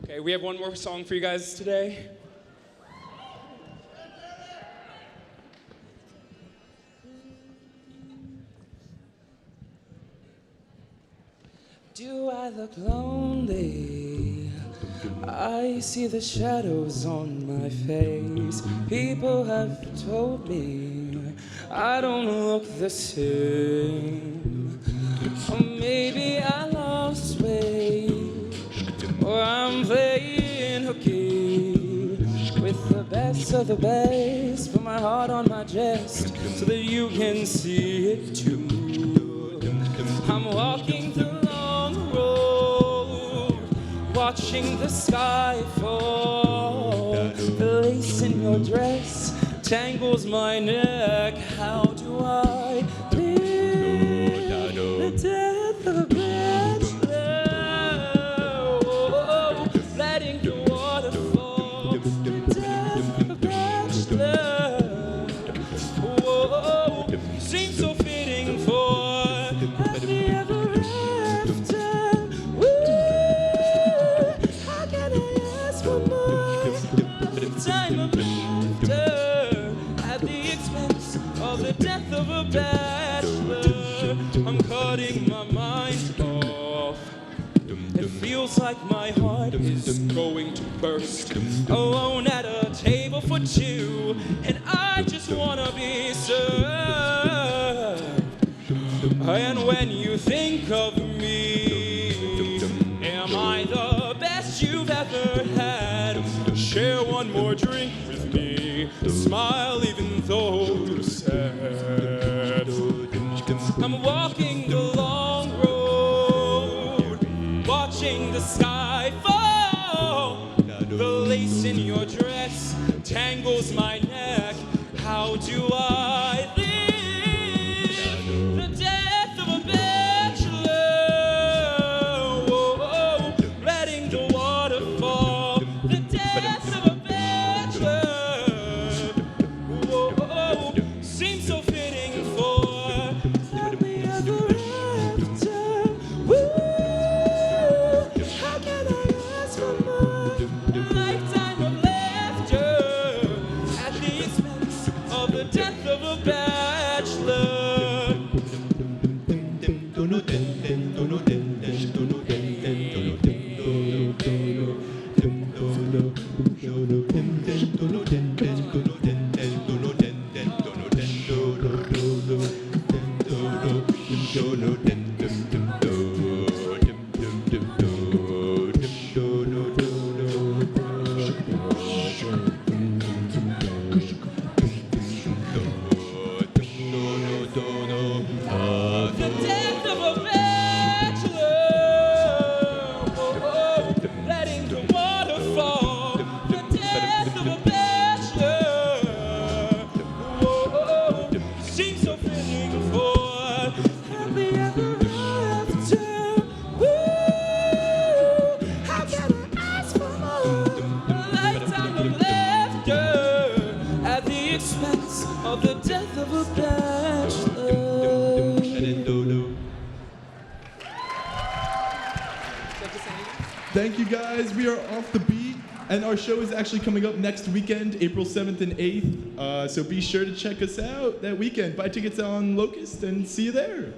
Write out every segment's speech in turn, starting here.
Okay, we have one more song for you guys today. Do I look lonely? I see the shadows on my face. People have told me I don't look the same. Or maybe I lost weight, or I'm playing hooky with the best of the best. Put my heart on my chest so that you can see it too. I'm walking the long road, watching the sky fall. The lace in your dress tangles my neck. How do I live the death of a bachelor? Oh, letting the water fall. The death of a bachelor. Oh, seems so fitting for happy ever after. Woo! How can I ask for more? Time of laughter at the expense of the death of a bachelor. I'm cutting my mind off. It feels like my heart is going to burst. Alone at a table for two, and I just wanna be served. And when you think of me, am I the best you've ever had? Share one more drink with me. Smile even though you're sad. I'm walking the long road, watching the sky fall. The lace in your dress tangles my neck. How do I live the death of a bachelor? Oh, letting the water fall. The death of a bachelor. Oh, seems so fitting for happy ever after. Woo! How can I ask for more? A lifetime of laughter at the expense of the death of a bachelor. The death of a bachelor. Oh, letting the water fall. The death of a bachelor. Oh, seems so fitting for happy ever after. Woo! How can I ask for more? A lifetime of laughter at the expense of the death of a bachelor. Thank you guys. We are off the beat, and our show is actually coming up next weekend, April 7th and 8th. So be sure to check us out that weekend. Buy tickets on Locust, and see you there.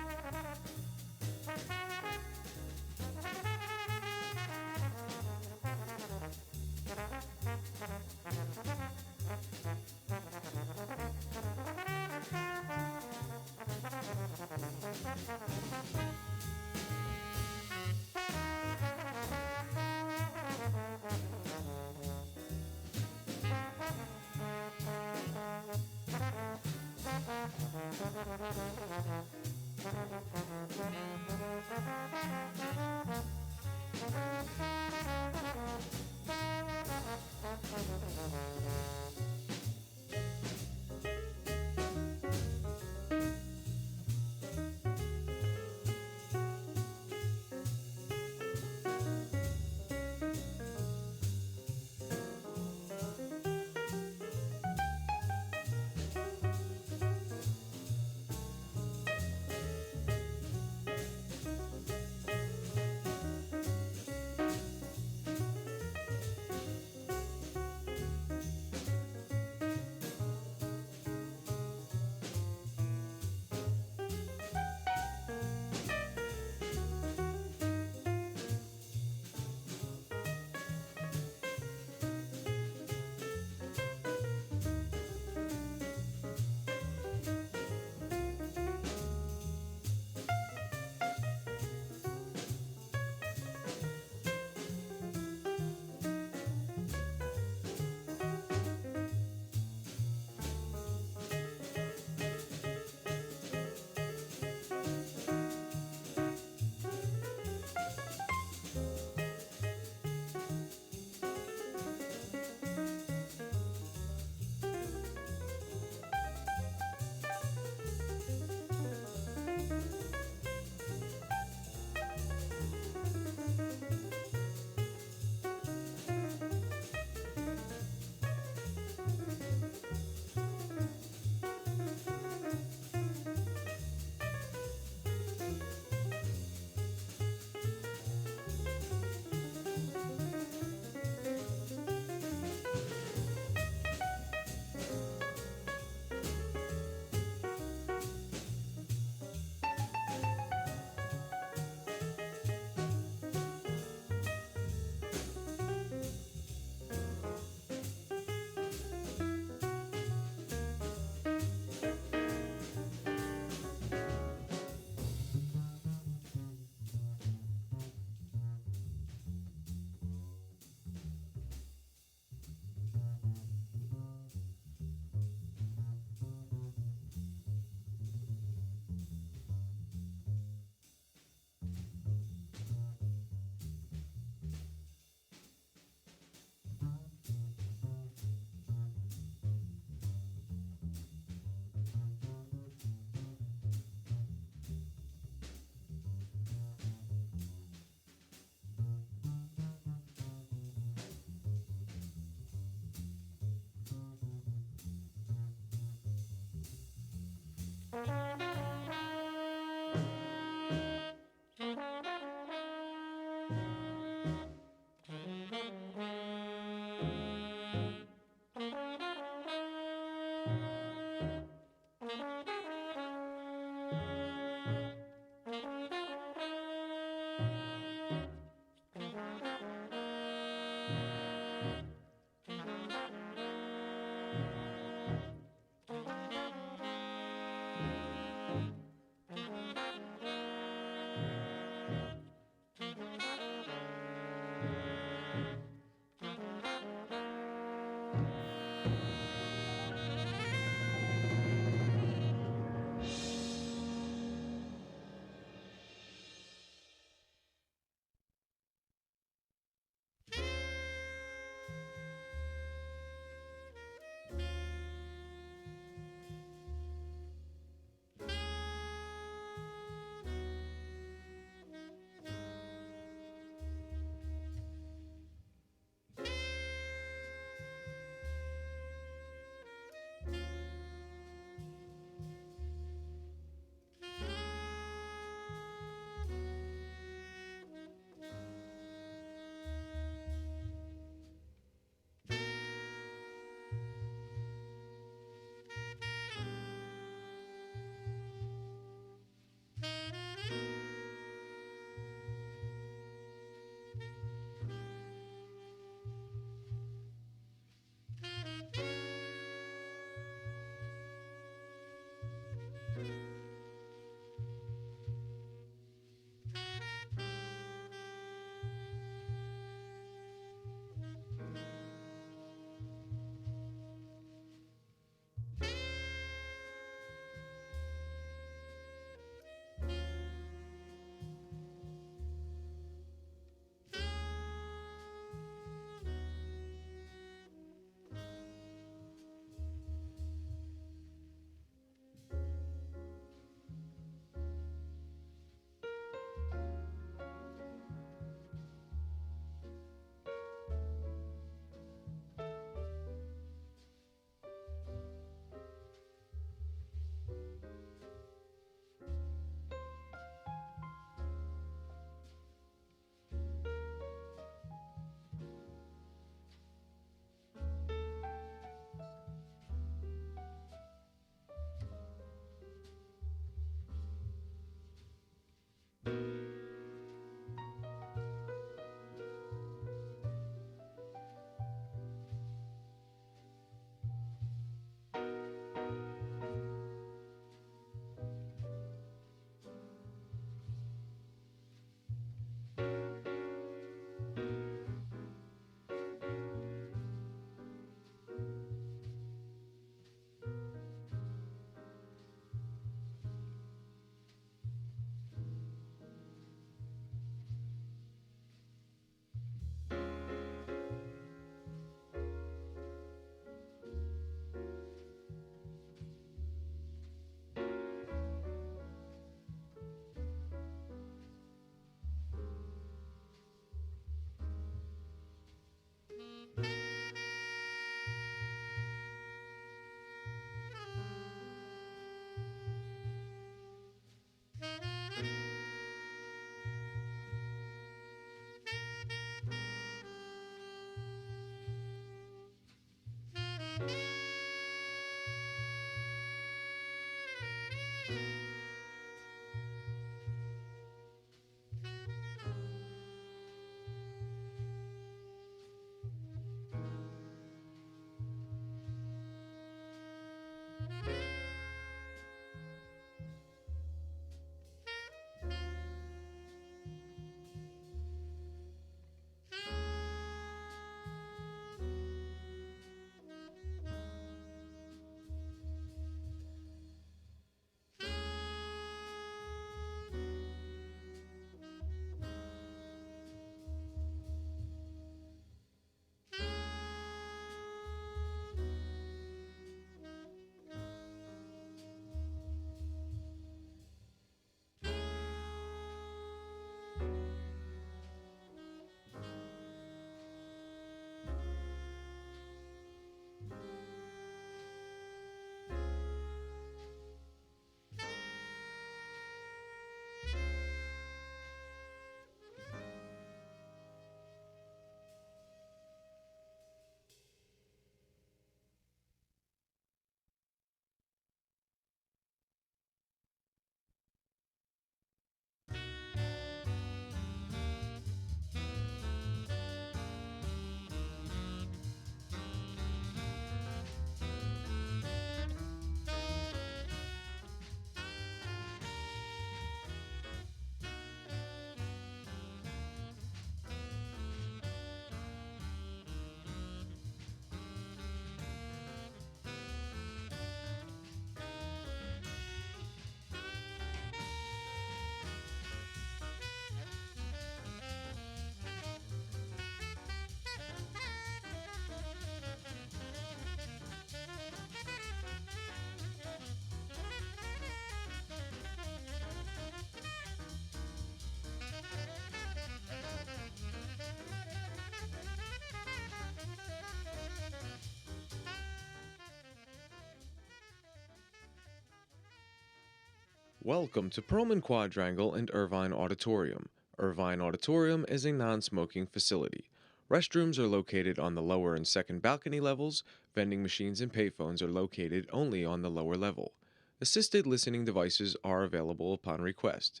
Welcome to Perlman Quadrangle and Irvine Auditorium. Irvine Auditorium is a non-smoking facility. Restrooms are located on the lower and second balcony levels. Vending machines and payphones are located only on the lower level. Assisted listening devices are available upon request.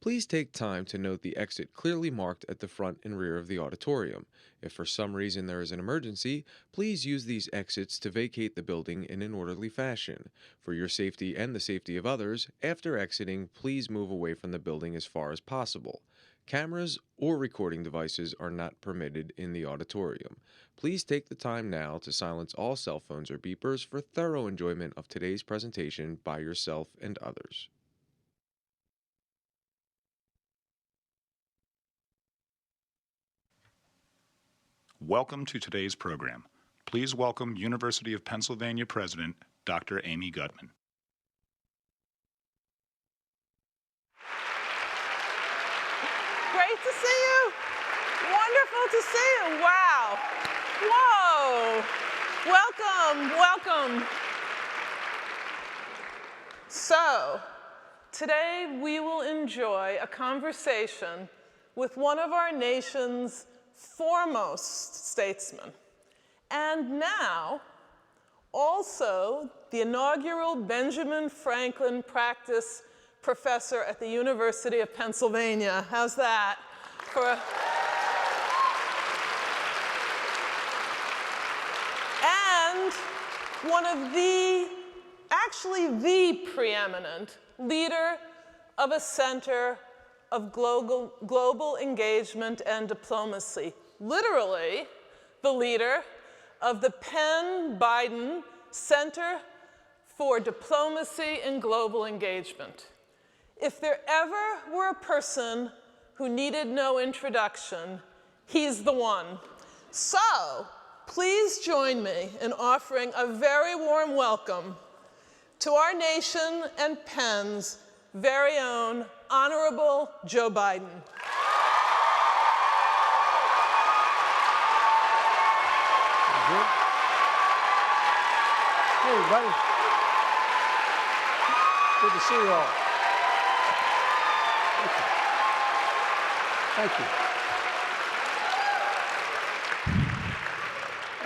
Please take time to note the exit clearly marked at the front and rear of the auditorium. If for some reason there is an emergency, please use these exits to vacate the building in an orderly fashion. For your safety and the safety of others, after exiting, please move away from the building as far as possible. Cameras or recording devices are not permitted in the auditorium. Please take the time now to silence all cell phones or beepers for thorough enjoyment of today's presentation by yourself and others. Welcome to today's program. Please welcome University of Pennsylvania President, Dr. Amy Gutmann. Great to see you. Wonderful to see you. Wow. Whoa. Welcome, welcome. So, today we will enjoy a conversation with one of our nation's foremost statesmen, and now also the inaugural Benjamin Franklin Practice Professor at the University of Pennsylvania. How's that? And one of actually the preeminent leader of a center of global engagement and diplomacy. Literally, the leader of the Penn Biden Center for Diplomacy and Global Engagement. If there ever were a person who needed no introduction, he's the one. So, please join me in offering a very warm welcome to our nation and Penn's very own Honorable Joe Biden. Hey, everybody. Good to see you all. Thank you.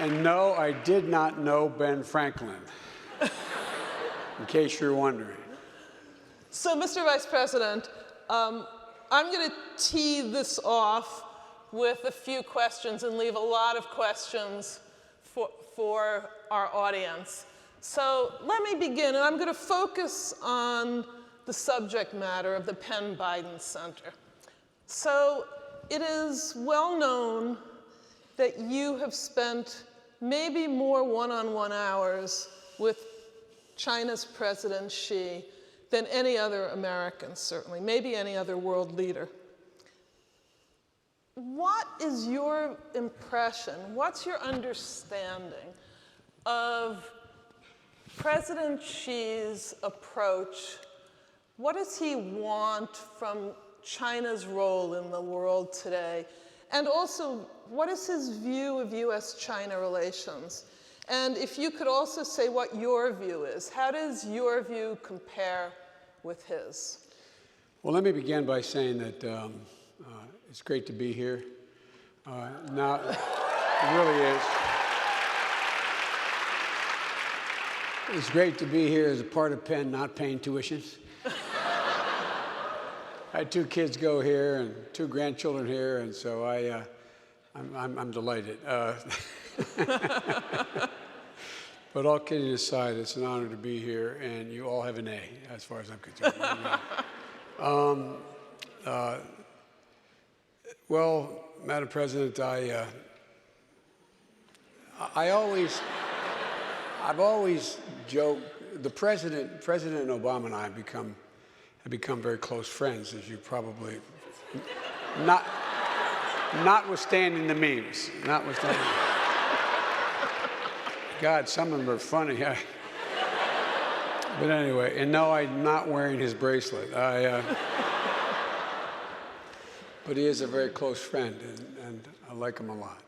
And no, I did not know Ben Franklin, in case you're wondering. So, Mr. Vice President, I'm going to tee this off with a few questions and leave a lot of questions for our audience. So let me begin, and I'm going to focus on the subject matter of the Penn Biden Center. So it is well known that you have spent maybe more one-on-one hours with China's President Xi than any other American, certainly, maybe any other world leader. What is your impression, what's your understanding of President Xi's approach? What does he want from China's role in the world today? And also, what is his view of US-China relations? And if you could also say what your view is, how does your view compare with his? Well, let me begin by saying that it's great to be here. Now, it really is. It's great to be here as a part of Penn, not paying tuitions. I had 2 kids go here and 2 grandchildren here, and so I'm delighted. But all kidding aside, it's an honor to be here, and you all have an A, as far as I'm concerned. Well, Madam President, I've always joked. President Obama and I have become very close friends, as you probably, notwithstanding the memes, God, some of them are funny. But anyway, and no, I'm not wearing his bracelet. But he is a very close friend, and I like him a lot.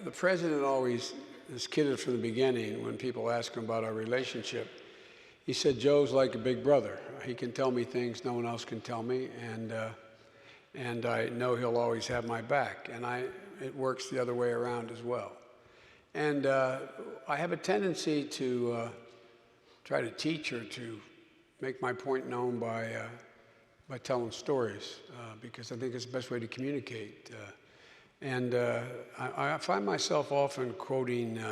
The president always this kid from the beginning, when people ask him about our relationship, he said, Joe's like a big brother. He can tell me things no one else can tell me, and I know he'll always have my back. And it works the other way around as well. And I have a tendency to try to teach or to make my point known by telling stories, because I think it's the best way to communicate. I find myself often quoting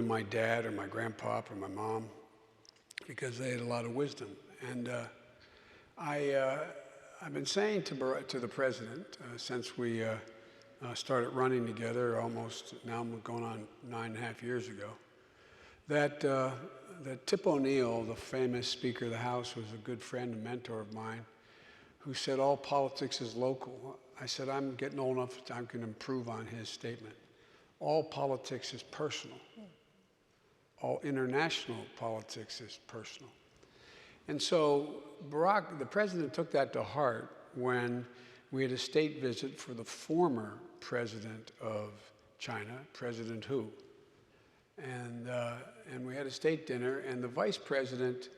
my dad or my grandpop or my mom, because they had a lot of wisdom. And I've been saying to the president since we started running together, almost now going on 9.5 years ago, that Tip O'Neill, the famous Speaker of the House, was a good friend and mentor of mine, who said all politics is local. I said, I'm getting old enough that I can improve on his statement. All politics is personal. All international politics is personal. And so Barack, the president, took that to heart when we had a state visit for the former president of China, President Hu. And we had a state dinner, and the vice president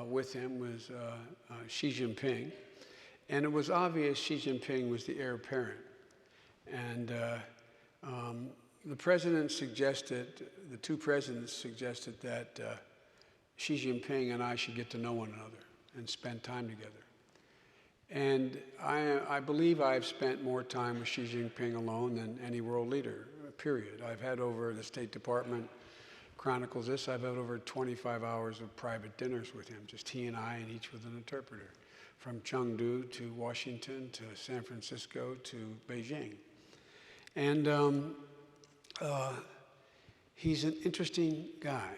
with him was Xi Jinping. And it was obvious Xi Jinping was the heir apparent. And the president suggested, the two presidents suggested that Xi Jinping and I should get to know one another and spend time together. And I believe I've spent more time with Xi Jinping alone than any world leader, period. I've had over, the State Department chronicles this, I've had over 25 hours of private dinners with him, just he and I, and each with an interpreter, from Chengdu to Washington to San Francisco to Beijing. And he's an interesting guy.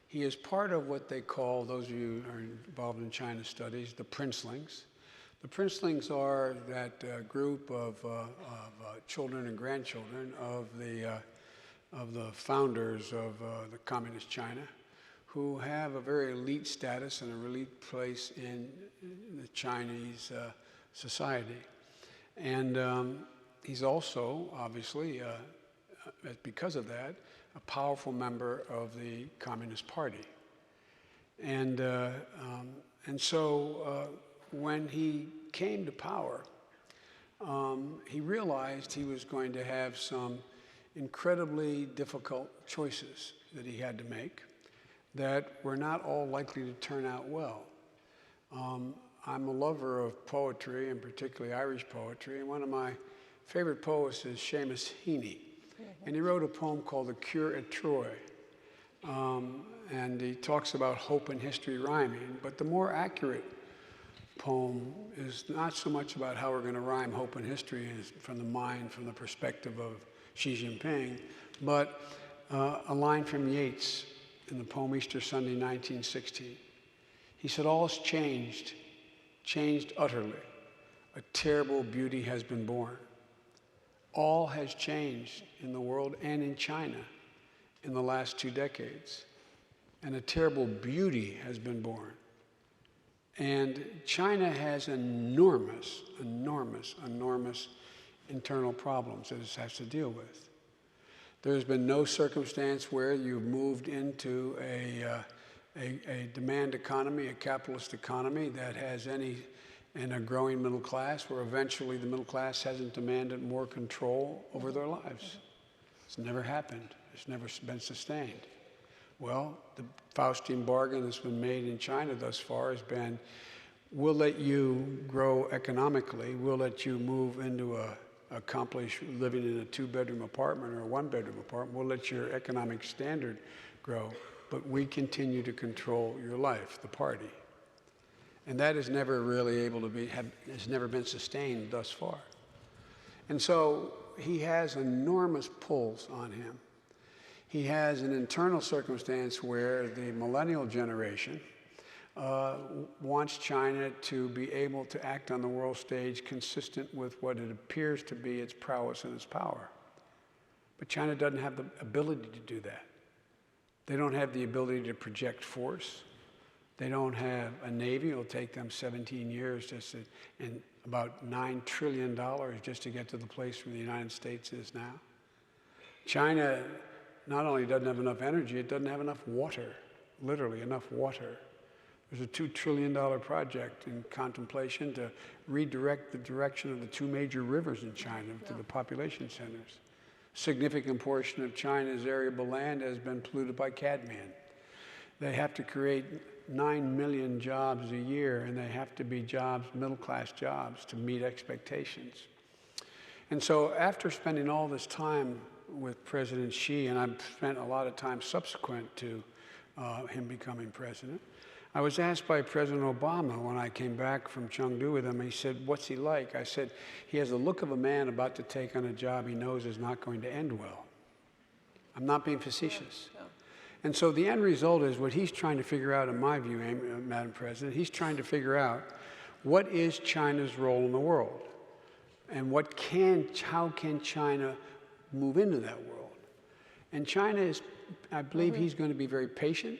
He is part of what they call, those of you who are involved in China studies, the princelings. The princelings are that group of children and grandchildren of the founders of the communist China, who have a very elite status and a elite place in the Chinese society. And he's also, obviously, because of that, a powerful member of the Communist Party. And so when he came to power, he realized he was going to have some incredibly difficult choices that he had to make that were not all likely to turn out well. I'm a lover of poetry, and particularly Irish poetry, and one of my favorite poets is Seamus Heaney. And he wrote a poem called The Cure at Troy. And he talks about hope and history rhyming, but the more accurate poem is not so much about how we're going to rhyme hope and history from the mind, from the perspective of Xi Jinping, but a line from Yeats in the poem Easter Sunday, 1916. He said, all is changed, changed utterly. A terrible beauty has been born. All has changed in the world and in China in the last 2 decades. And a terrible beauty has been born. And China has enormous, enormous, enormous internal problems that it has to deal with. There's been no circumstance where you've moved into a demand economy, a capitalist economy that has and a growing middle class, where eventually the middle class hasn't demanded more control over their lives. It's never happened. It's never been sustained. Well, the Faustian bargain that's been made in China thus far has been, we'll let you grow economically, we'll let you move into accomplish living in a 2-bedroom apartment or a 1-bedroom apartment, we'll let your economic standard grow, but we continue to control your life, the party. And that is never really able to has never been sustained thus far. And so he has enormous pulls on him. He has an internal circumstance where the millennial generation wants China to be able to act on the world stage consistent with what it appears to be its prowess and its power. But China doesn't have the ability to do that. They don't have the ability to project force. They don't have a navy. It'll take them 17 years and about $9 trillion just to get to the place where the United States is now. China not only doesn't have enough energy, it doesn't have enough water, literally enough water. There's a $2 trillion project in contemplation to redirect the direction of the two major rivers in China to the population centers. Significant portion of China's arable land has been polluted by cadmium. They have to create 9 million jobs a year, and they have to be jobs, middle-class jobs, to meet expectations. And so after spending all this time with President Xi, and I've spent a lot of time subsequent to him becoming president, I was asked by President Obama when I came back from Chengdu with him, he said, "What's he like?" I said, "He has the look of a man about to take on a job he knows is not going to end well." I'm not being facetious. Yeah. And so the end result is what he's trying to figure out, in my view, Madam President, he's trying to figure out what is China's role in the world, and how can China move into that world. And China is, I believe he's going to be very patient.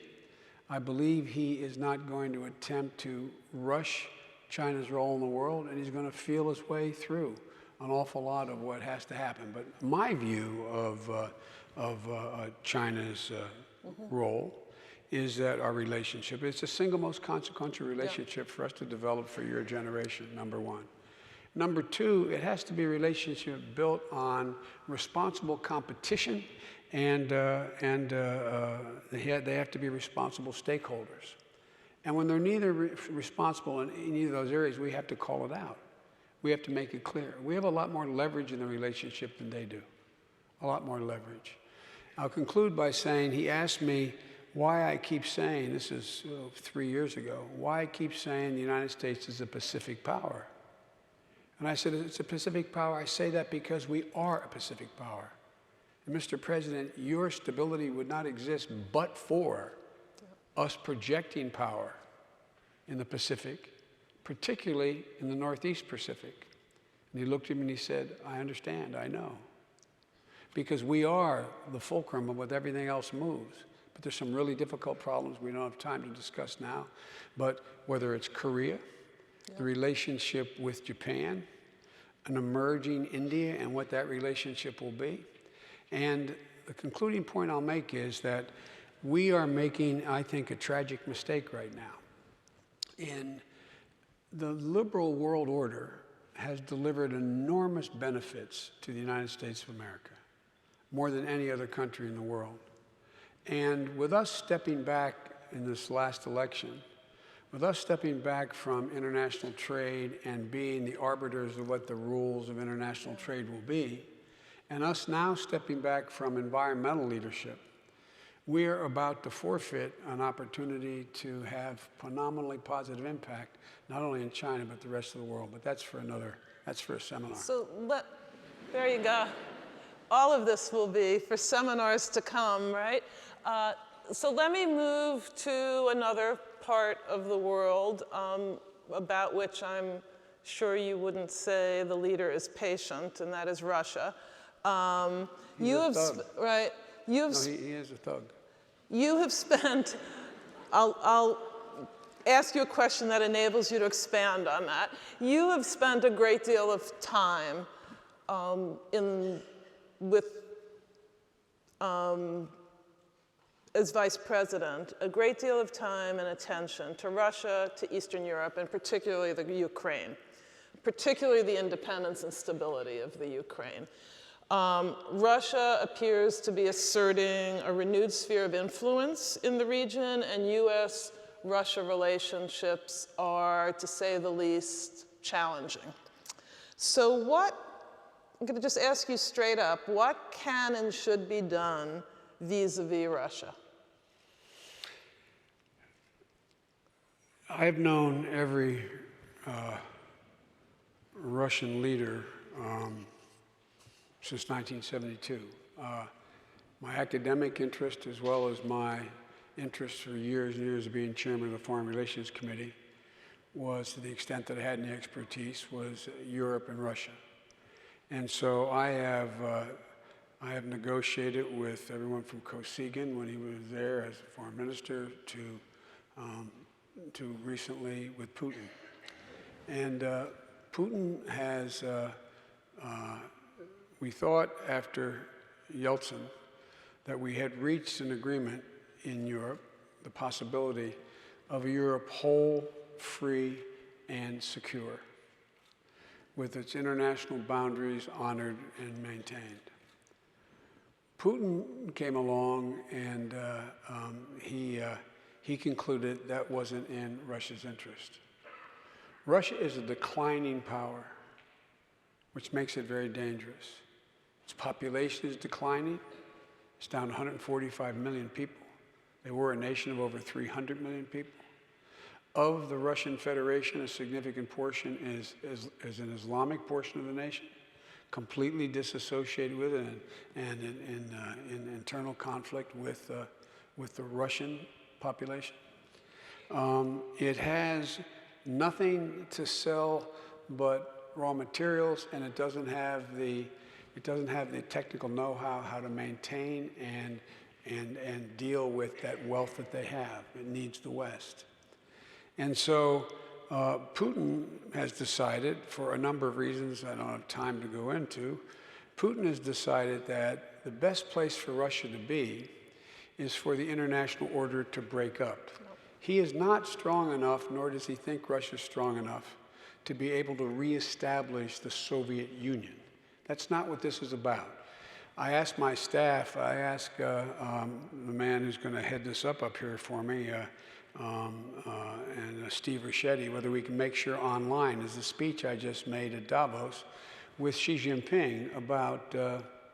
I believe he is not going to attempt to rush China's role in the world, and he's going to feel his way through an awful lot of what has to happen. But my view of China's role is that our relationship is the single most consequential relationship for us to develop for your generation, number one. Number two, it has to be a relationship built on responsible competition, and they have to be responsible stakeholders. And when they're neither responsible in either of those areas, we have to call it out. We have to make it clear. We have a lot more leverage in the relationship than they do, a lot more leverage. I'll conclude by saying he asked me why I keep saying, this is 3 years ago, why I keep saying the United States is a Pacific power. And I said, it's a Pacific power. I say that because we are a Pacific power. And Mr. President, your stability would not exist but for us projecting power in the Pacific, particularly in the Northeast Pacific. And he looked at me and he said, I understand, I know. Because we are the fulcrum of what everything else moves. But there's some really difficult problems we don't have time to discuss now. But whether it's Korea, the relationship with Japan, an emerging India and what that relationship will be. And the concluding point I'll make is that we are making, I think, a tragic mistake right now. In the liberal world order has delivered enormous benefits to the United States of America, more than any other country in the world. And with us stepping back in this last election, with us stepping back from international trade and being the arbiters of what the rules of international trade will be, and us now stepping back from environmental leadership, we are about to forfeit an opportunity to have phenomenally positive impact, not only in China, but the rest of the world. But that's for a seminar. So there you go. All of this will be for seminars to come, right? So let me move to another part of the world about which I'm sure you wouldn't say the leader is patient, and that is Russia. He's a thug. Right? He is a thug. You have spent, I'll ask you a question that enables you to expand on that. You have spent a great deal of time as vice president, a great deal of time and attention to Russia, to Eastern Europe, and particularly the Ukraine, particularly the independence and stability of the Ukraine. Russia appears to be asserting a renewed sphere of influence in the region, and US-Russia relationships are, to say the least, challenging. So I'm going to just ask you straight up, what can and should be done vis-a-vis Russia? I've known every Russian leader since 1972. My academic interest, as well as my interest for years and years of being chairman of the Foreign Relations Committee, was, to the extent that I had any expertise, was Europe and Russia. And so I have negotiated with everyone from Kosygin when he was there as foreign minister to recently with Putin. And Putin has, we thought after Yeltsin that we had reached an agreement in Europe, the possibility of a Europe whole, free, and secure, with its international boundaries honored and maintained. Putin came along and he concluded that wasn't in Russia's interest. Russia is a declining power, which makes it very dangerous. Its population is declining. It's down to 145 million people. They were a nation of over 300 million people. Of the Russian Federation, a significant portion is an Islamic portion of the nation, completely disassociated with it and in internal conflict with the Russian population. It has nothing to sell but raw materials, and it doesn't have the technical know-how how to maintain and deal with that wealth that they have. It needs the West. And so Putin has decided, for a number of reasons I don't have time to go into, Putin has decided that the best place for Russia to be is for the international order to break up. He is not strong enough, nor does he think Russia's strong enough, to be able to reestablish the Soviet Union. That's not what this is about. I asked my staff, I asked the man who's going to head this up here for me, and Steve Ricchetti, whether we can make sure online is the speech I just made at Davos with Xi Jinping about,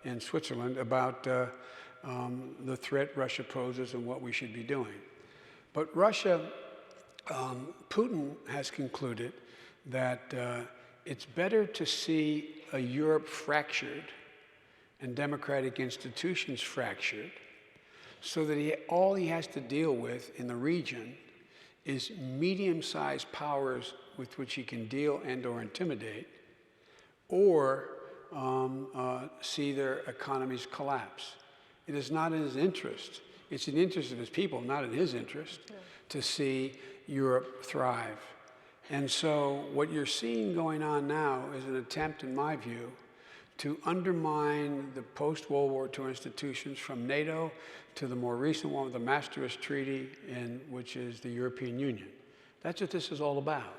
in Switzerland, about the threat Russia poses and what we should be doing. But Russia, Putin has concluded that it's better to see a Europe fractured and democratic institutions fractured, so that all he has to deal with in the region is medium-sized powers with which he can deal and or intimidate, or see their economies collapse. It is not in his interest. It's in the interest of his people, not in his interest, to see Europe thrive. And so what you're seeing going on now is an attempt, in my view, to undermine the post-World War II institutions, from NATO to the more recent one with the Maastricht Treaty, which is the European Union. That's what this is all about,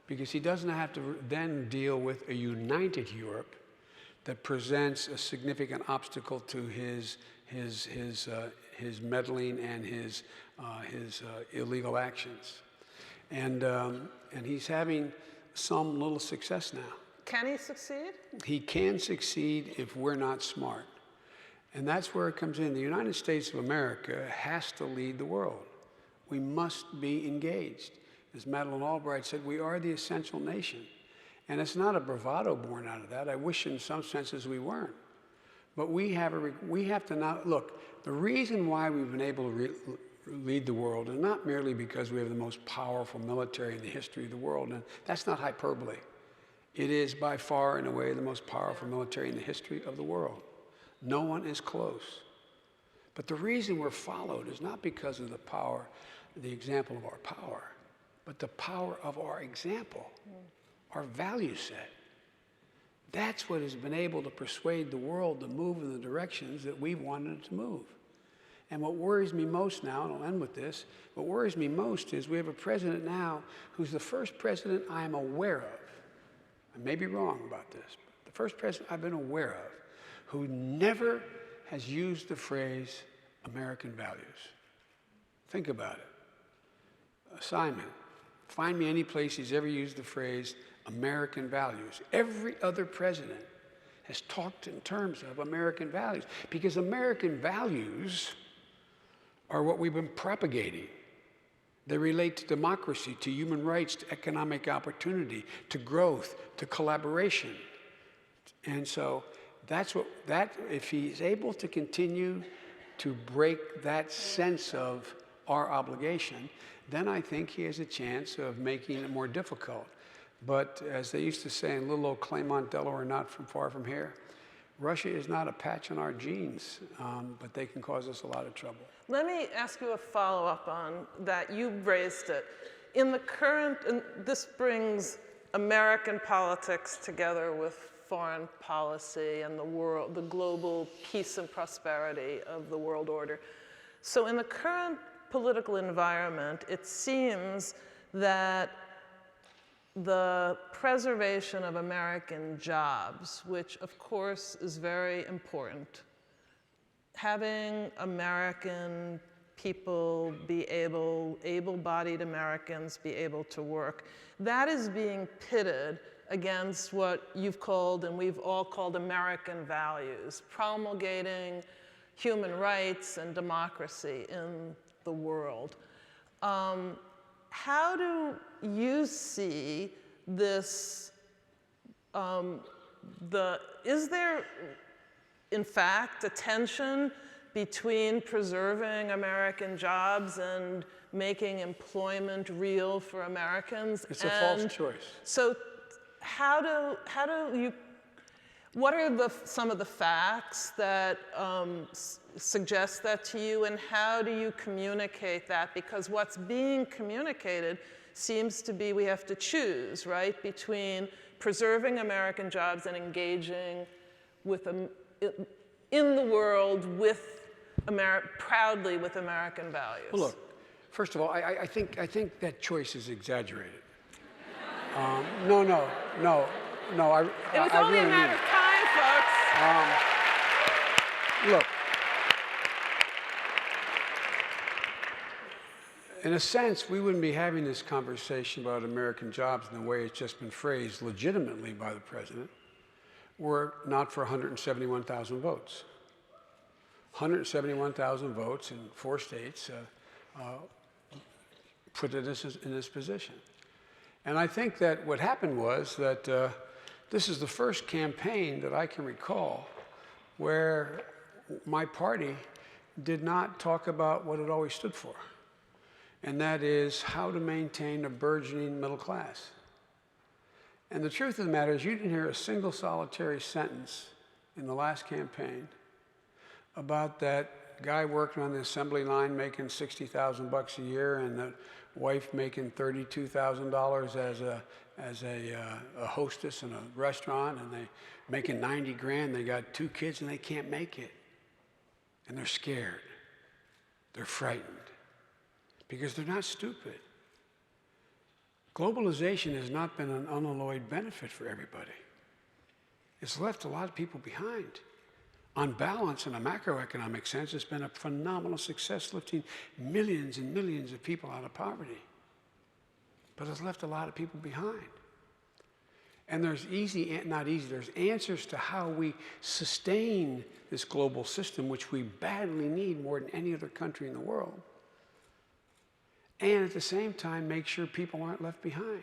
because he doesn't have to then deal with a united Europe that presents a significant obstacle to his meddling and his illegal actions. And he's having some little success now. Can he succeed? He can succeed if we're not smart. And that's where it comes in. The United States of America has to lead the world. We must be engaged. As Madeleine Albright said, we are the essential nation. And it's not a bravado born out of that. I wish in some senses we weren't. But we have to now, look, the reason why we've been able to lead the world is not merely because we have the most powerful military in the history of the world, and that's not hyperbole. It is by far, in a way, the most powerful military in the history of the world. No one is close. But the reason we're followed is not because of the power, the example of our power, but the power of our example, our value set. That's what has been able to persuade the world to move in the directions that we wanted it to move. And what worries me most now, and I'll end with this, what worries me most is we have a president now who's the first president I am aware of, I may be wrong about this, but the first president I've been aware of who never has used the phrase American values. Think about it. Assignment. Find me any place he's ever used the phrase American values. Every other president has talked in terms of American values, because American values are what we've been propagating. They relate to democracy, to human rights, to economic opportunity, to growth, to collaboration. And so if he's able to continue to break that sense of our obligation, then I think he has a chance of making it more difficult. But as they used to say in little old Claymont, Delaware, not far from here, Russia is not a patch on our genes, but they can cause us a lot of trouble. Let me ask you a follow-up on that. You raised it. In the current, and this brings American politics together with foreign policy and the global peace and prosperity of the world order. So in the current political environment, it seems that the preservation of American jobs, which of course is very important, having American people be able-bodied Americans be able to work, that is being pitted against what you've called, and we've all called, American values, promulgating human rights and democracy in the world. How do you see this, is there, in fact, a tension between preserving American jobs and making employment real for Americans? It's a false choice. So how do you, what are some of the facts that suggest that to you, and how do you communicate that? Because what's being communicated seems to be we have to choose, right, between preserving American jobs and engaging with in the world with proudly with American values. Well, look, first of all, I think that choice is exaggerated. No. It was only really a matter of time, folks. Look, in a sense, we wouldn't be having this conversation about American jobs in the way it's just been phrased legitimately by the president were it not for 171,000 votes. 171,000 votes in 4 states put it in this position. And I think that what happened was that this is the first campaign that I can recall where my party did not talk about what it always stood for, and that is how to maintain a burgeoning middle class. And the truth of the matter is you didn't hear a single solitary sentence in the last campaign about that guy working on the assembly line making $60,000 a year and the wife making $32,000 as a hostess in a restaurant, and they making 90 grand. They got 2 kids and they can't make it, and they're scared. They're frightened because they're not stupid. Globalization has not been an unalloyed benefit for everybody. It's left a lot of people behind. On balance, in a macroeconomic sense, it's been a phenomenal success, lifting millions and millions of people out of poverty. But it's left a lot of people behind. And there's there's answers to how we sustain this global system, which we badly need more than any other country in the world. And at the same time, make sure people aren't left behind.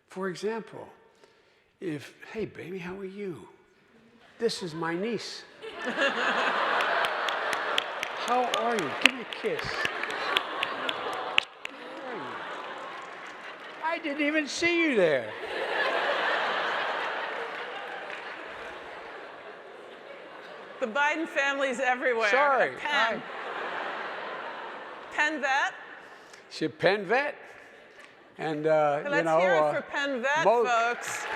For example, hey baby, how are you? This is my niece. How are you? Give me a kiss. How are you? I didn't even see you there. The Biden family's everywhere. Sorry. Penn. Penn vet? She's a Penn vet. And, Let's hear it for Penn vet, folks.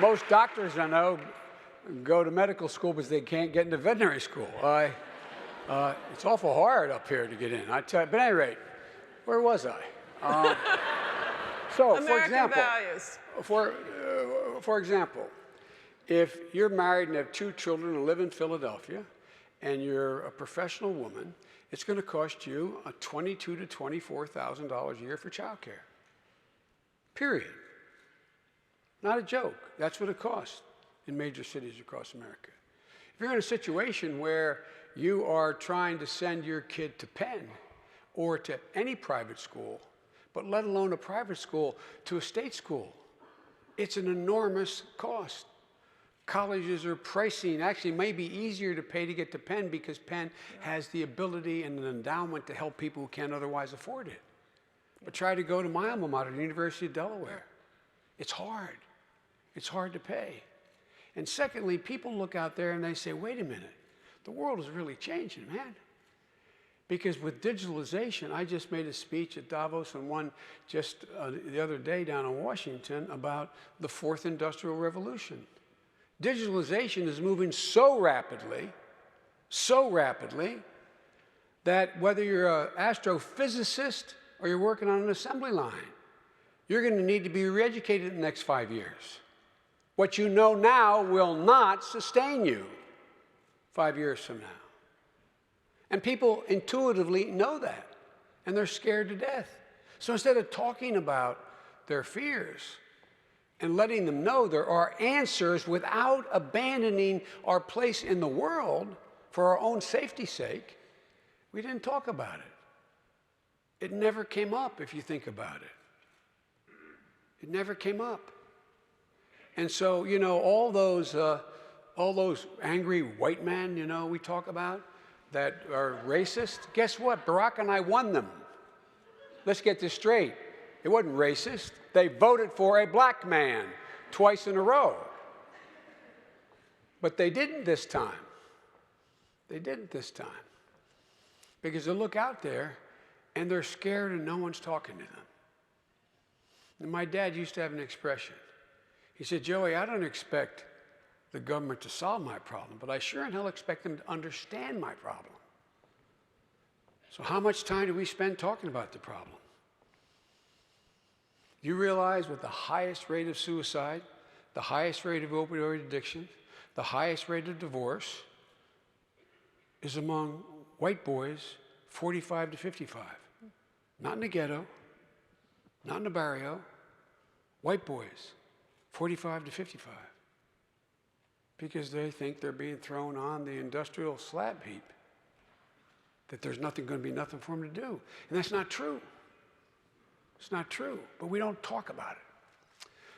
Most doctors I know go to medical school because they can't get into veterinary school. It's awful hard up here to get in. I tell you, but at any rate, where was I? So, American values. For example, if you're married and have 2 children and live in Philadelphia, and you're a professional woman, it's going to cost you $22,000 to $24,000 a year for child care. Period. Not a joke. That's what it costs in major cities across America. If you're in a situation where you are trying to send your kid to Penn or to any private school, but let alone a private school to a state school, it's an enormous cost. Colleges are pricing, actually may be easier to pay to get to Penn because Penn has the ability and an endowment to help people who can't otherwise afford it. But try to go to my alma mater, the University of Delaware. It's hard. It's hard to pay. And secondly, people look out there and they say, wait a minute, the world is really changing, man. Because with digitalization, I just made a speech at Davos and one just the other day down in Washington about the fourth industrial revolution. Digitalization is moving so rapidly, that whether you're an astrophysicist or you're working on an assembly line, you're going to need to be re-educated in the next 5 years. What you know now will not sustain you 5 years from now. And people intuitively know that, and they're scared to death. So instead of talking about their fears and letting them know there are answers without abandoning our place in the world for our own safety's sake, we didn't talk about it. It never came up, if you think about it. It never came up. And so, you know, all those angry white men, you know, we talk about, that are racist, guess what? Barack and I won them. Let's get this straight. It wasn't racist. They voted for a black man twice in a row. But they didn't this time. They didn't this time. Because they look out there and they're scared and no one's talking to them. And my dad used to have an expression. He said, Joey, I don't expect the government to solve my problem, but I sure in hell expect them to understand my problem. So how much time do we spend talking about the problem? You realize with the highest rate of suicide, the highest rate of opioid addiction, the highest rate of divorce is among white boys 45 to 55. Not in the ghetto, not in the barrio, white boys 45 to 55. Because they think they're being thrown on the industrial slab heap, that there's going to be nothing for them to do. And that's not true. It's not true, but we don't talk about it.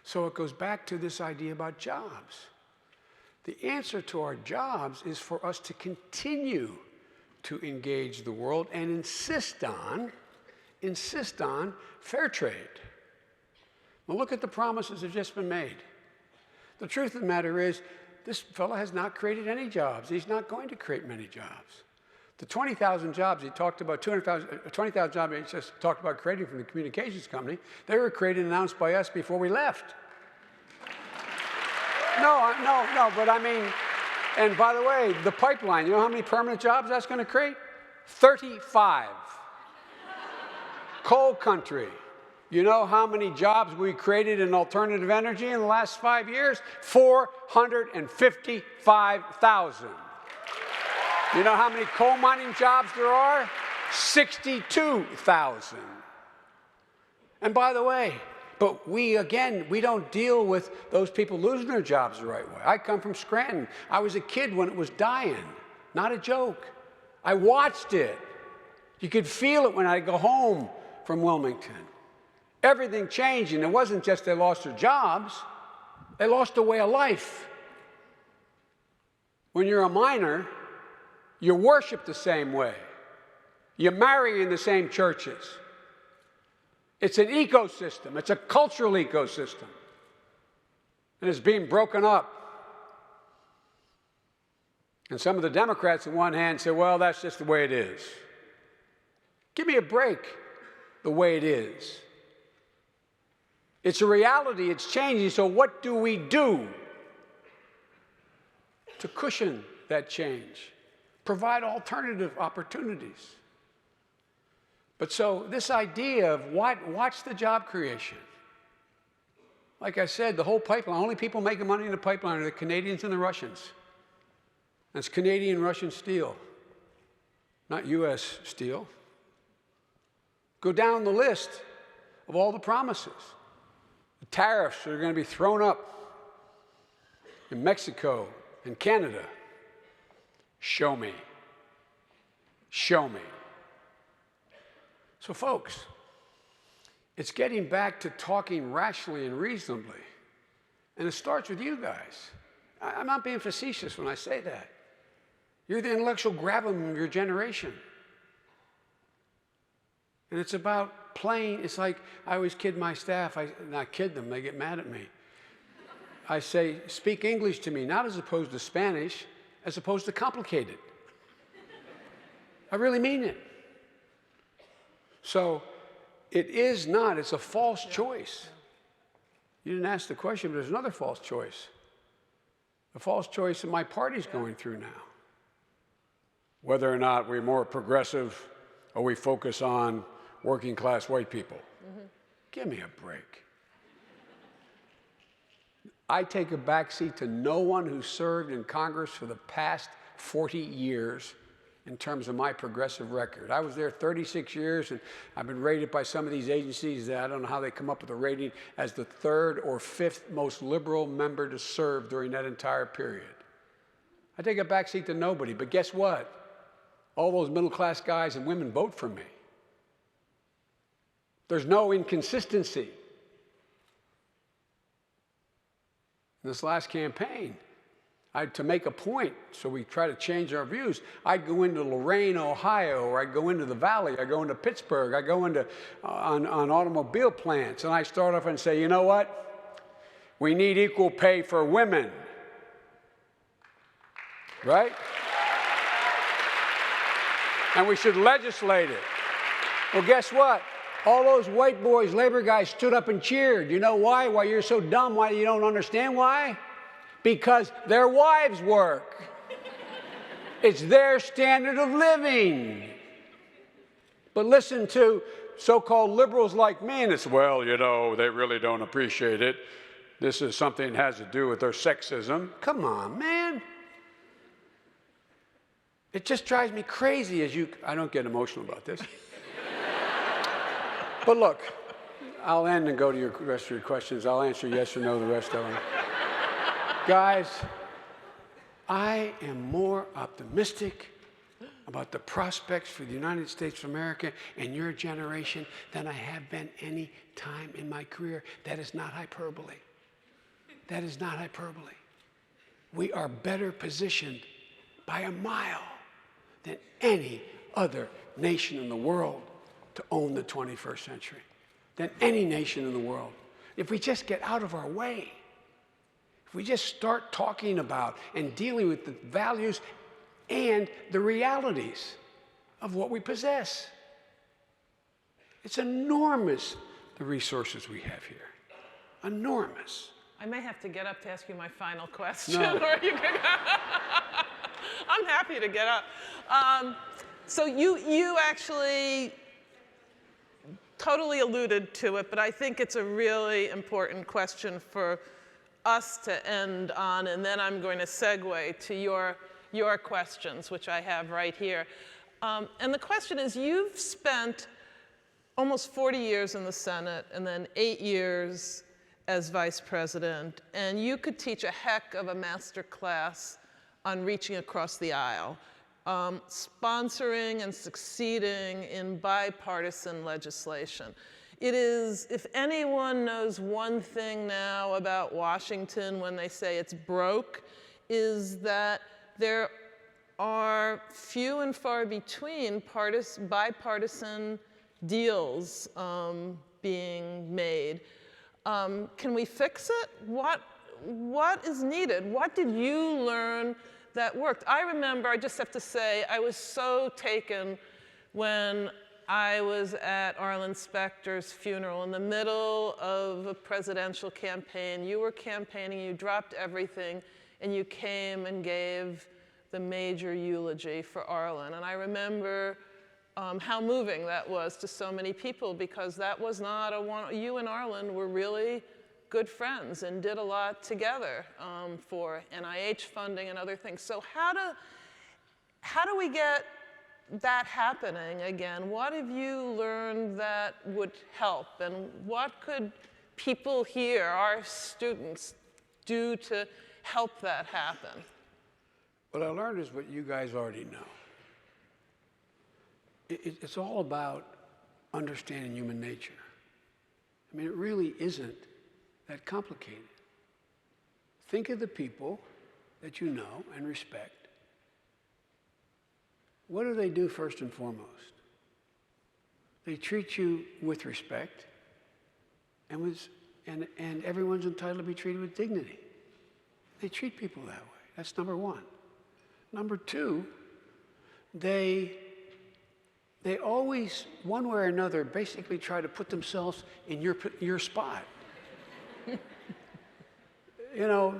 So it goes back to this idea about jobs. The answer to our jobs is for us to continue to engage the world and insist on fair trade. Well, look at the promises that have just been made. The truth of the matter is, this fellow has not created any jobs. He's not going to create many jobs. The 20,000 jobs he talked about, 20,000 jobs he just talked about creating from the communications company, they were created and announced by us before we left. No, but I mean, and by the way, the pipeline, you know how many permanent jobs that's going to create? 35. Coal country. You know how many jobs we created in alternative energy in the last 5 years? 455,000. You know how many coal mining jobs there are? 62,000. And by the way, but we don't deal with those people losing their jobs the right way. I come from Scranton. I was a kid when it was dying. Not a joke. I watched it. You could feel it when I go home from Wilmington. Everything changed, and it wasn't just they lost their jobs, they lost a way of life. When you're a miner, you worship the same way. You marry in the same churches. It's an ecosystem. It's a cultural ecosystem. And it's being broken up. And some of the Democrats on one hand say, well, that's just the way it is. Give me a break, the way it is. It's a reality, it's changing, so what do we do to cushion that change? Provide alternative opportunities. But so this idea of watch the job creation. Like I said, the whole pipeline, only people making money in the pipeline are the Canadians and the Russians. That's Canadian-Russian steel, not U.S. steel. Go down the list of all the promises. The tariffs that are going to be thrown up in Mexico and Canada. Show me. Show me. So folks, it's getting back to talking rationally and reasonably. And it starts with you guys. I'm not being facetious when I say that. You're the intellectual grabber of your generation. And it's about playing. It's like I always kid my staff. Not kid them, they get mad at me. I say, speak English to me, not as opposed to Spanish, as opposed to complicated. I really mean it. So it is not, it's a false choice. You didn't ask the question, but there's another false choice. The false choice that my party's going through now. Whether or not we're more progressive or we focus on working class white people. Give me a break. I take a backseat to no one who served in Congress for the past 40 years in terms of my progressive record. I was there 36 years, and I've been rated by some of these agencies that I don't know how they come up with a rating as the 3rd or 5th most liberal member to serve during that entire period. I take a backseat to nobody, but guess what? All those middle-class guys and women vote for me. There's no inconsistency. In this last campaign, to make a point, so we try to change our views, I'd go into Lorain, Ohio, or I'd go into the Valley, I'd go into Pittsburgh, I'd go into on automobile plants, and I start off and say, you know what? We need equal pay for women. Right? And we should legislate it. Well, guess what? All those white boys, labor guys, stood up and cheered. You know why? Why you're so dumb? Why you don't understand why? Because their wives work. It's their standard of living. But listen to so-called liberals like me, and it's, well, you know, they really don't appreciate it. This is something that has to do with their sexism. Come on, man. It just drives me crazy I don't get emotional about this. But look, I'll end and go to the rest of your questions. I'll answer yes or no the rest of them. Guys, I am more optimistic about the prospects for the United States of America and your generation than I have been any time in my career. That is not hyperbole. That is not hyperbole. We are better positioned by a mile than any other nation in the world to own the 21st century, than any nation in the world. If we just get out of our way, if we just start talking about and dealing with the values and the realities of what we possess. It's enormous, the resources we have here. Enormous. I may have to get up to ask you my final question. No. Or you can I'm happy to get up. So you actually totally alluded to it, but I think it's a really important question for us to end on, and then I'm going to segue to your questions, which I have right here. And the question is, you've spent almost 40 years in the Senate and then 8 years as vice president, and you could teach a heck of a master class on reaching across the aisle, sponsoring and succeeding in bipartisan legislation. It is, if anyone knows one thing now about Washington when they say it's broke, is that there are few and far between bipartisan deals being made. Can we fix it? What is needed? What did you learn that worked? I remember, I just have to say, I was so taken when I was at Arlen Specter's funeral in the middle of a presidential campaign. You were campaigning, you dropped everything, and you came and gave the major eulogy for Arlen. And I remember how moving that was to so many people, because that was not you and Arlen were really good friends and did a lot together for NIH funding and other things. So how do we get that happening again? What have you learned that would help? And what could people here, our students, do to help that happen? What I learned is what you guys already know. It's all about understanding human nature. I mean, it really isn't that complicated. Think of the people that you know and respect. What do they do first and foremost? They treat you with respect, and everyone's entitled to be treated with dignity. They treat people that way. That's number one. Number two, they they always, one way or another, basically try to put themselves in your spot. You know,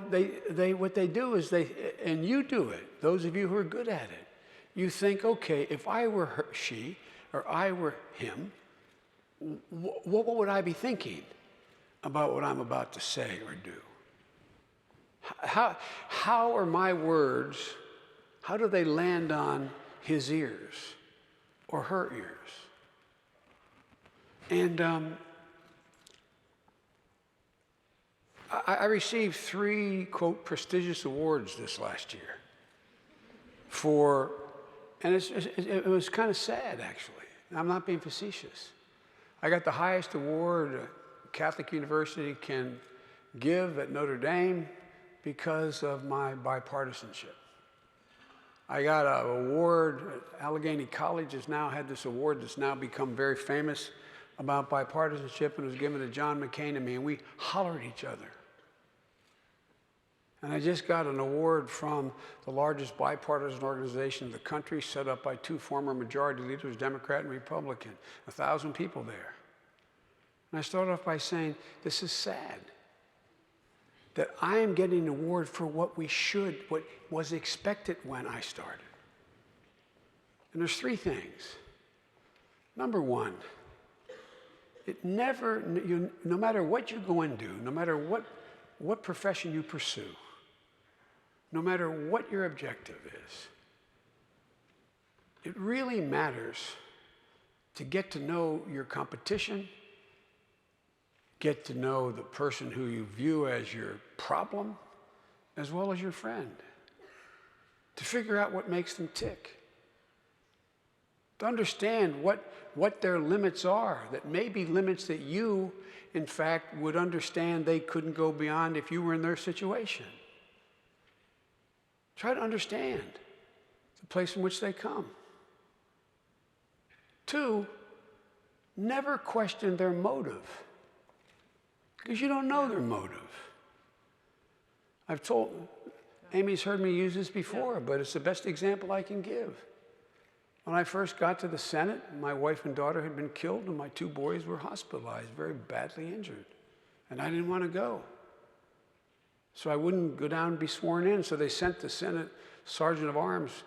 what they do is and you do it, those of you who are good at it. You think, okay, if I were she or I were him, what would I be thinking about what I'm about to say or do? How are my words, how do they land on his ears or her ears? And I received 3, quote, prestigious awards this last year and it was kind of sad, actually. I'm not being facetious. I got the highest award a Catholic university can give at Notre Dame because of my bipartisanship. I got an award, Allegheny College has now had this award that's now become very famous about bipartisanship, and it was given to John McCain and me, and we hollered at each other. And I just got an award from the largest bipartisan organization in the country, set up by 2 former majority leaders, Democrat and Republican, 1,000 people there. And I started off by saying, this is sad, that I am getting an award for what was expected when I started. And there's 3 things. Number 1, no matter what you go and do, no matter what profession you pursue, no matter what your objective is, it really matters to get to know your competition, get to know the person who you view as your problem, as well as your friend, to figure out what makes them tick, to understand what their limits are, that may be limits that you, in fact, would understand they couldn't go beyond if you were in their situation. Try to understand the place from which they come. 2, never question their motive, because you don't know their motive. Amy's heard me use this before, but it's the best example I can give. When I first got to the Senate, my wife and daughter had been killed, and my 2 boys were hospitalized, very badly injured. And I didn't want to go. So I wouldn't go down and be sworn in, so they sent the Senate Sergeant of Arms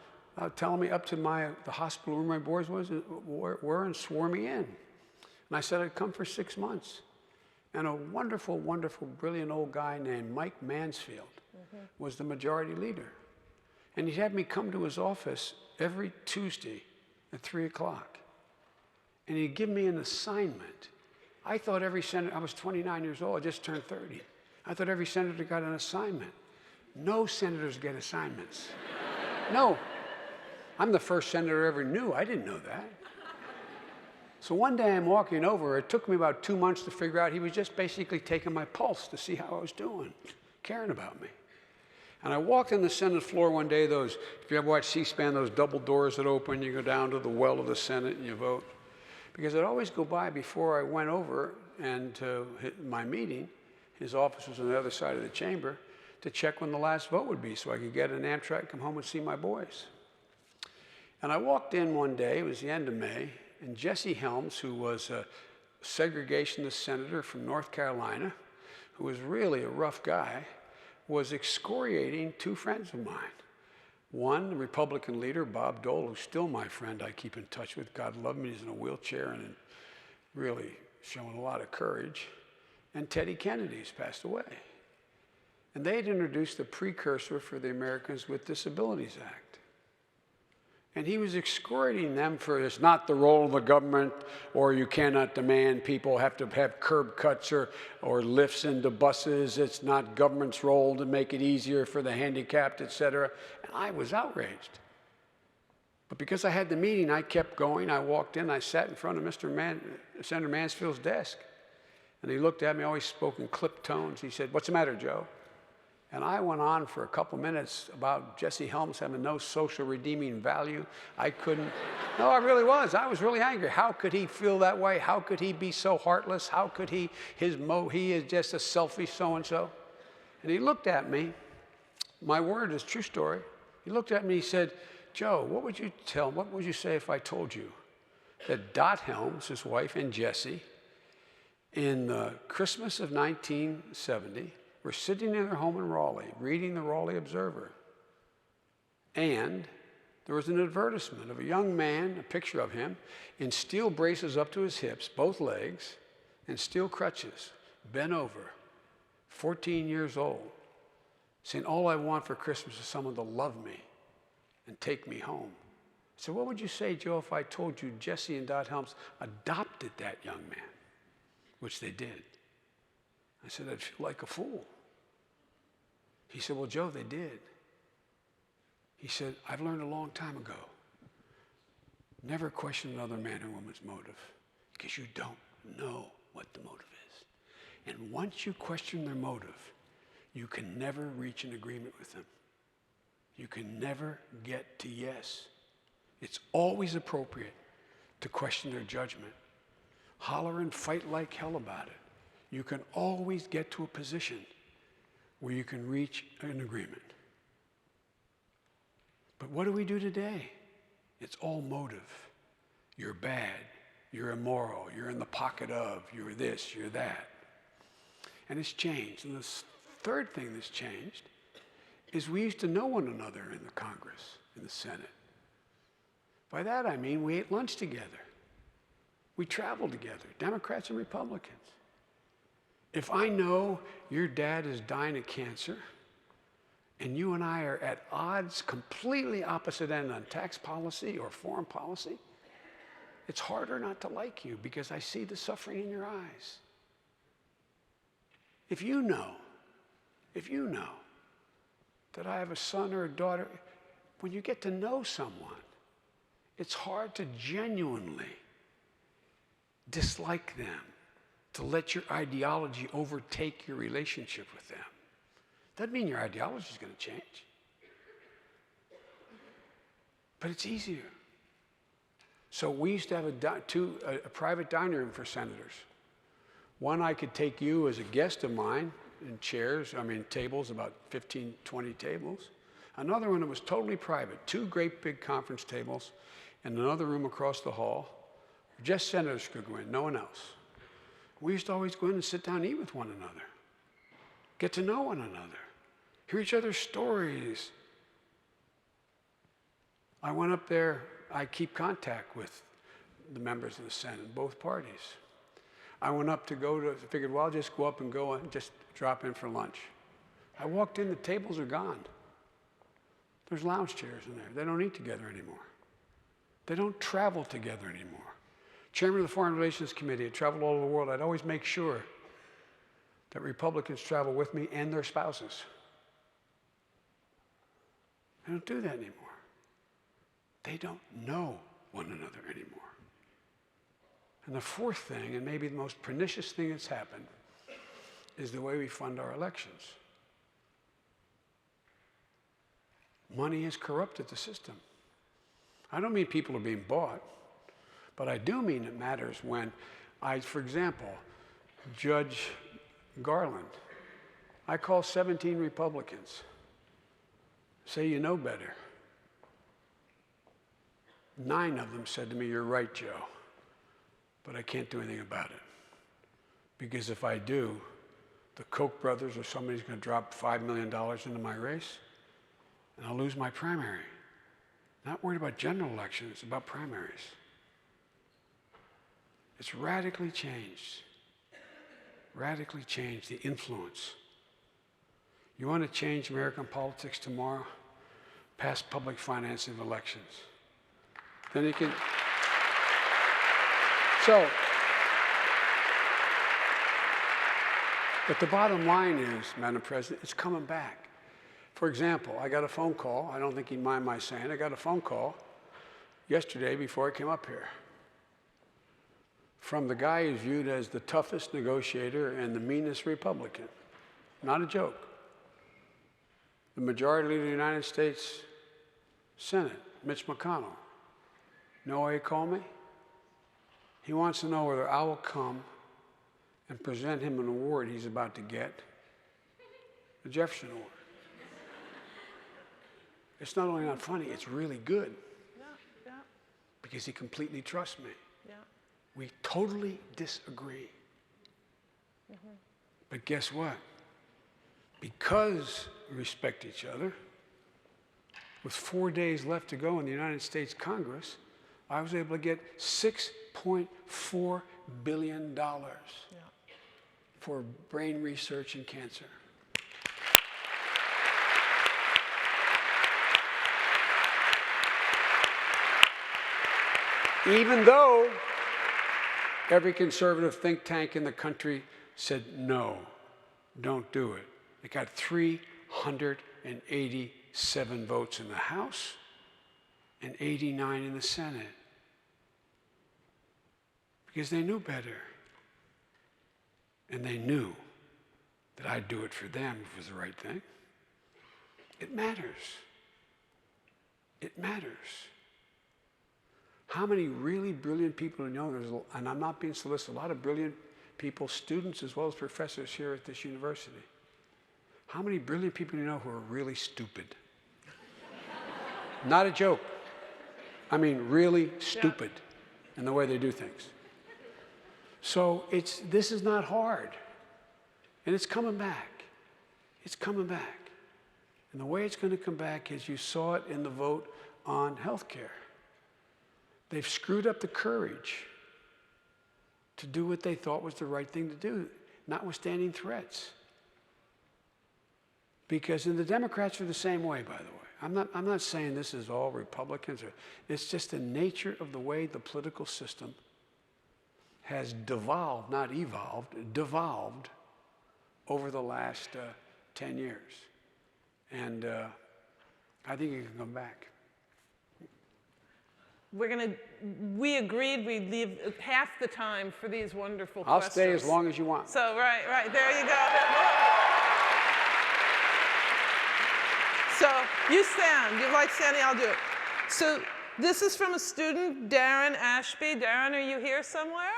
telling me up to the hospital where my boys were and swore me in. And I said I'd come for 6 months. And a wonderful, wonderful, brilliant old guy named Mike Mansfield was the majority leader. And he had me come to his office every Tuesday at 3 o'clock. And he'd give me an assignment. I thought every senator, I was 29 years old, I just turned 30. I thought every senator got an assignment. No senators get assignments. No. I'm the first senator I ever knew. I didn't know that. So one day I'm walking over. It took me about 2 months to figure out he was just basically taking my pulse to see how I was doing, caring about me. And I walked on the Senate floor one day, if you ever watch C-SPAN, those double doors that open, you go down to the well of the Senate and you vote. Because I'd always go by before I went over and to my meeting. His office was on the other side of the chamber, to check when the last vote would be so I could get an Amtrak and come home and see my boys. And I walked in one day, it was the end of May, and Jesse Helms, who was a segregationist senator from North Carolina, who was really a rough guy, was excoriating 2 friends of mine. One, the Republican leader, Bob Dole, who's still my friend I keep in touch with. God love him, he's in a wheelchair and really showing a lot of courage. And Teddy Kennedy, who's passed away. And they had introduced the precursor for the Americans with Disabilities Act. And he was excoriating them for it's not the role of the government, or you cannot demand people have to have curb cuts or lifts into buses. It's not government's role to make it easier for the handicapped, et cetera. And I was outraged. But because I had the meeting, I kept going. I walked in, I sat in front of Senator Mansfield's desk. And he looked at me, always spoke in clipped tones. He said, "What's the matter, Joe?" And I went on for a couple minutes about Jesse Helms having no social redeeming value. I couldn't. No, I really was. I was really angry. How could he feel that way? How could he be so heartless? How could he is just a selfish so-and-so. And he looked at me. My word is true story. He looked at me, he said, "Joe, what would you say if I told you that Dot Helms, his wife, and Jesse, in the Christmas of 1970, were sitting in their home in Raleigh, reading the Raleigh Observer. And there was an advertisement of a young man, a picture of him, in steel braces up to his hips, both legs, and steel crutches, bent over, 14 years old, saying, all I want for Christmas is someone to love me and take me home. So what would you say, Joe, if I told you Jesse and Dot Helms adopted that young man, which they did? I said, I'd feel like a fool. He said, well, Joe, they did. He said, I've learned a long time ago, never question another man or woman's motive, because you don't know what the motive is. And once you question their motive, you can never reach an agreement with them. You can never get to yes. It's always appropriate to question their judgment. Holler and fight like hell about it. You can always get to a position where you can reach an agreement. But what do we do today? It's all motive. You're bad. You're immoral. You're in the pocket of. You're this. You're that. And it's changed. And the third thing that's changed is we used to know one another in the Congress, in the Senate. By that I mean we ate lunch together. We traveled together, Democrats and Republicans. If I know your dad is dying of cancer, and you and I are at odds, completely opposite end on tax policy or foreign policy, it's harder not to like you because I see the suffering in your eyes. If you know that I have a son or a daughter, when you get to know someone, it's hard to genuinely dislike them, to let your ideology overtake your relationship with them. Doesn't mean your ideology is going to change. But it's easier. So we used to have a private dining room for senators. One, I could take you as a guest of mine in tables, about 15, 20 tables. Another one that was totally private, 2 great big conference tables, and another room across the hall. Just senators could go in, no one else. We used to always go in and sit down and eat with one another, get to know one another, hear each other's stories. I went up there, I keep contact with the members of the Senate, both parties. I went up figured, well, I'll just go up and just drop in for lunch. I walked in, the tables are gone. There's lounge chairs in there. They don't eat together anymore. They don't travel together anymore. Chairman of the Foreign Relations Committee, I traveled all over the world. I'd always make sure that Republicans travel with me and their spouses. They don't do that anymore. They don't know one another anymore. And the fourth thing, and maybe the most pernicious thing that's happened, is the way we fund our elections. Money has corrupted the system. I don't mean people are being bought, but I do mean it matters when for example, Judge Garland, I call 17 Republicans, say you know better. 9 of them said to me, you're right, Joe, but I can't do anything about it. Because if I do, the Koch brothers or somebody's going to drop $5 million into my race, and I'll lose my primary. Not worried about general elections, it's about primaries. It's radically changed the influence. You want to change American politics tomorrow? Pass public financing of elections. Then you can. So, but the bottom line is, Madam President, it's coming back. For example, I got a phone call, I don't think he'd mind my saying, I got a phone call yesterday before I came up here from the guy who's viewed as the toughest negotiator and the meanest Republican. Not a joke. The Majority Leader of the United States Senate, Mitch McConnell. Know why he called me? He wants to know whether I will come and present him an award he's about to get, the Jefferson Award. It's not only not funny, it's really good. Yeah. Because he completely trusts me. We totally disagree. But guess what? Because we respect each other, with 4 days left to go in the United States Congress, I was able to get $6.4 billion for brain research and cancer. Even though every conservative think tank in the country said, no, don't do it. It got 387 votes in the House and 89 in the Senate. Because they knew better. And they knew that I'd do it for them if it was the right thing. It matters. It matters. How many really brilliant people you know? And I'm not being solicitous, a lot of brilliant people, students as well as professors here at this university. How many brilliant people you know who are really stupid? Not a joke. I mean, really stupid in the way they do things. So this is not hard. And it's coming back. It's coming back. And the way it's going to come back is you saw it in the vote on health care. They've screwed up the courage to do what they thought was the right thing to do, notwithstanding threats. Because the Democrats are the same way, by the way. I'm not saying this is all Republicans. It's just the nature of the way the political system has devolved, not evolved, devolved over the last 10 years. And I think it can come back. We agreed we'd leave half the time for these wonderful I'll questions. stay as long as you want. So, right, there you go. So, you stand. You like standing, I'll do it. So, this is from a student, Darren Ashby. Darren, are you here somewhere?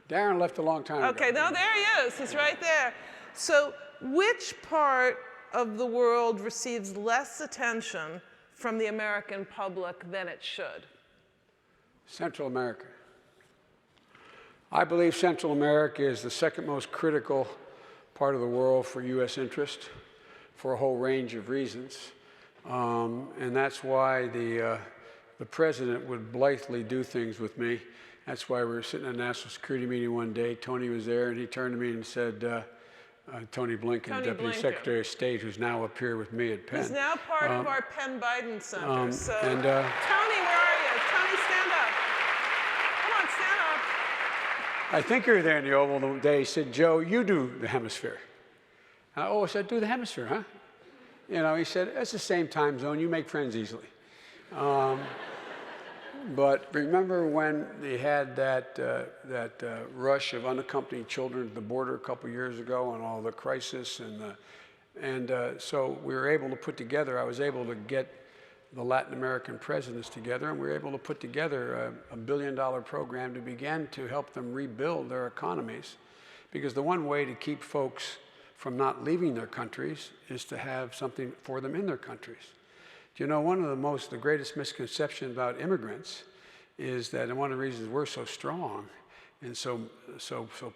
Darren left a long time ago. Okay, no, there he is. He's right there. So, which part of the world receives less attention from the American public than it should? Central America. I believe Central America is the second most critical part of the world for U.S. interest for a whole range of reasons. And that's why the president would blithely do things with me. That's why we were sitting at a national security meeting one day. Tony was there, and he turned to me and said, Tony Blinken, Deputy Secretary of State, who's now up here with me at Penn. He's now part of our Penn Biden Center. Tony, where are you? Tony, stand up. Come on, stand up. I think you were there in the Oval the day. He said, Joe, you do the hemisphere. I said, do the hemisphere, huh? You know, he said, it's the same time zone. You make friends easily. But remember when they had that rush of unaccompanied children at the border a couple years ago and all the crisis so we were able to put together, I was able to get the Latin American presidents together, and we were able to put together a $1 billion program to begin to help them rebuild their economies. Because the one way to keep folks from not leaving their countries is to have something for them in their countries. Do you know, one of the greatest misconceptions about immigrants is that, and one of the reasons we're so strong and so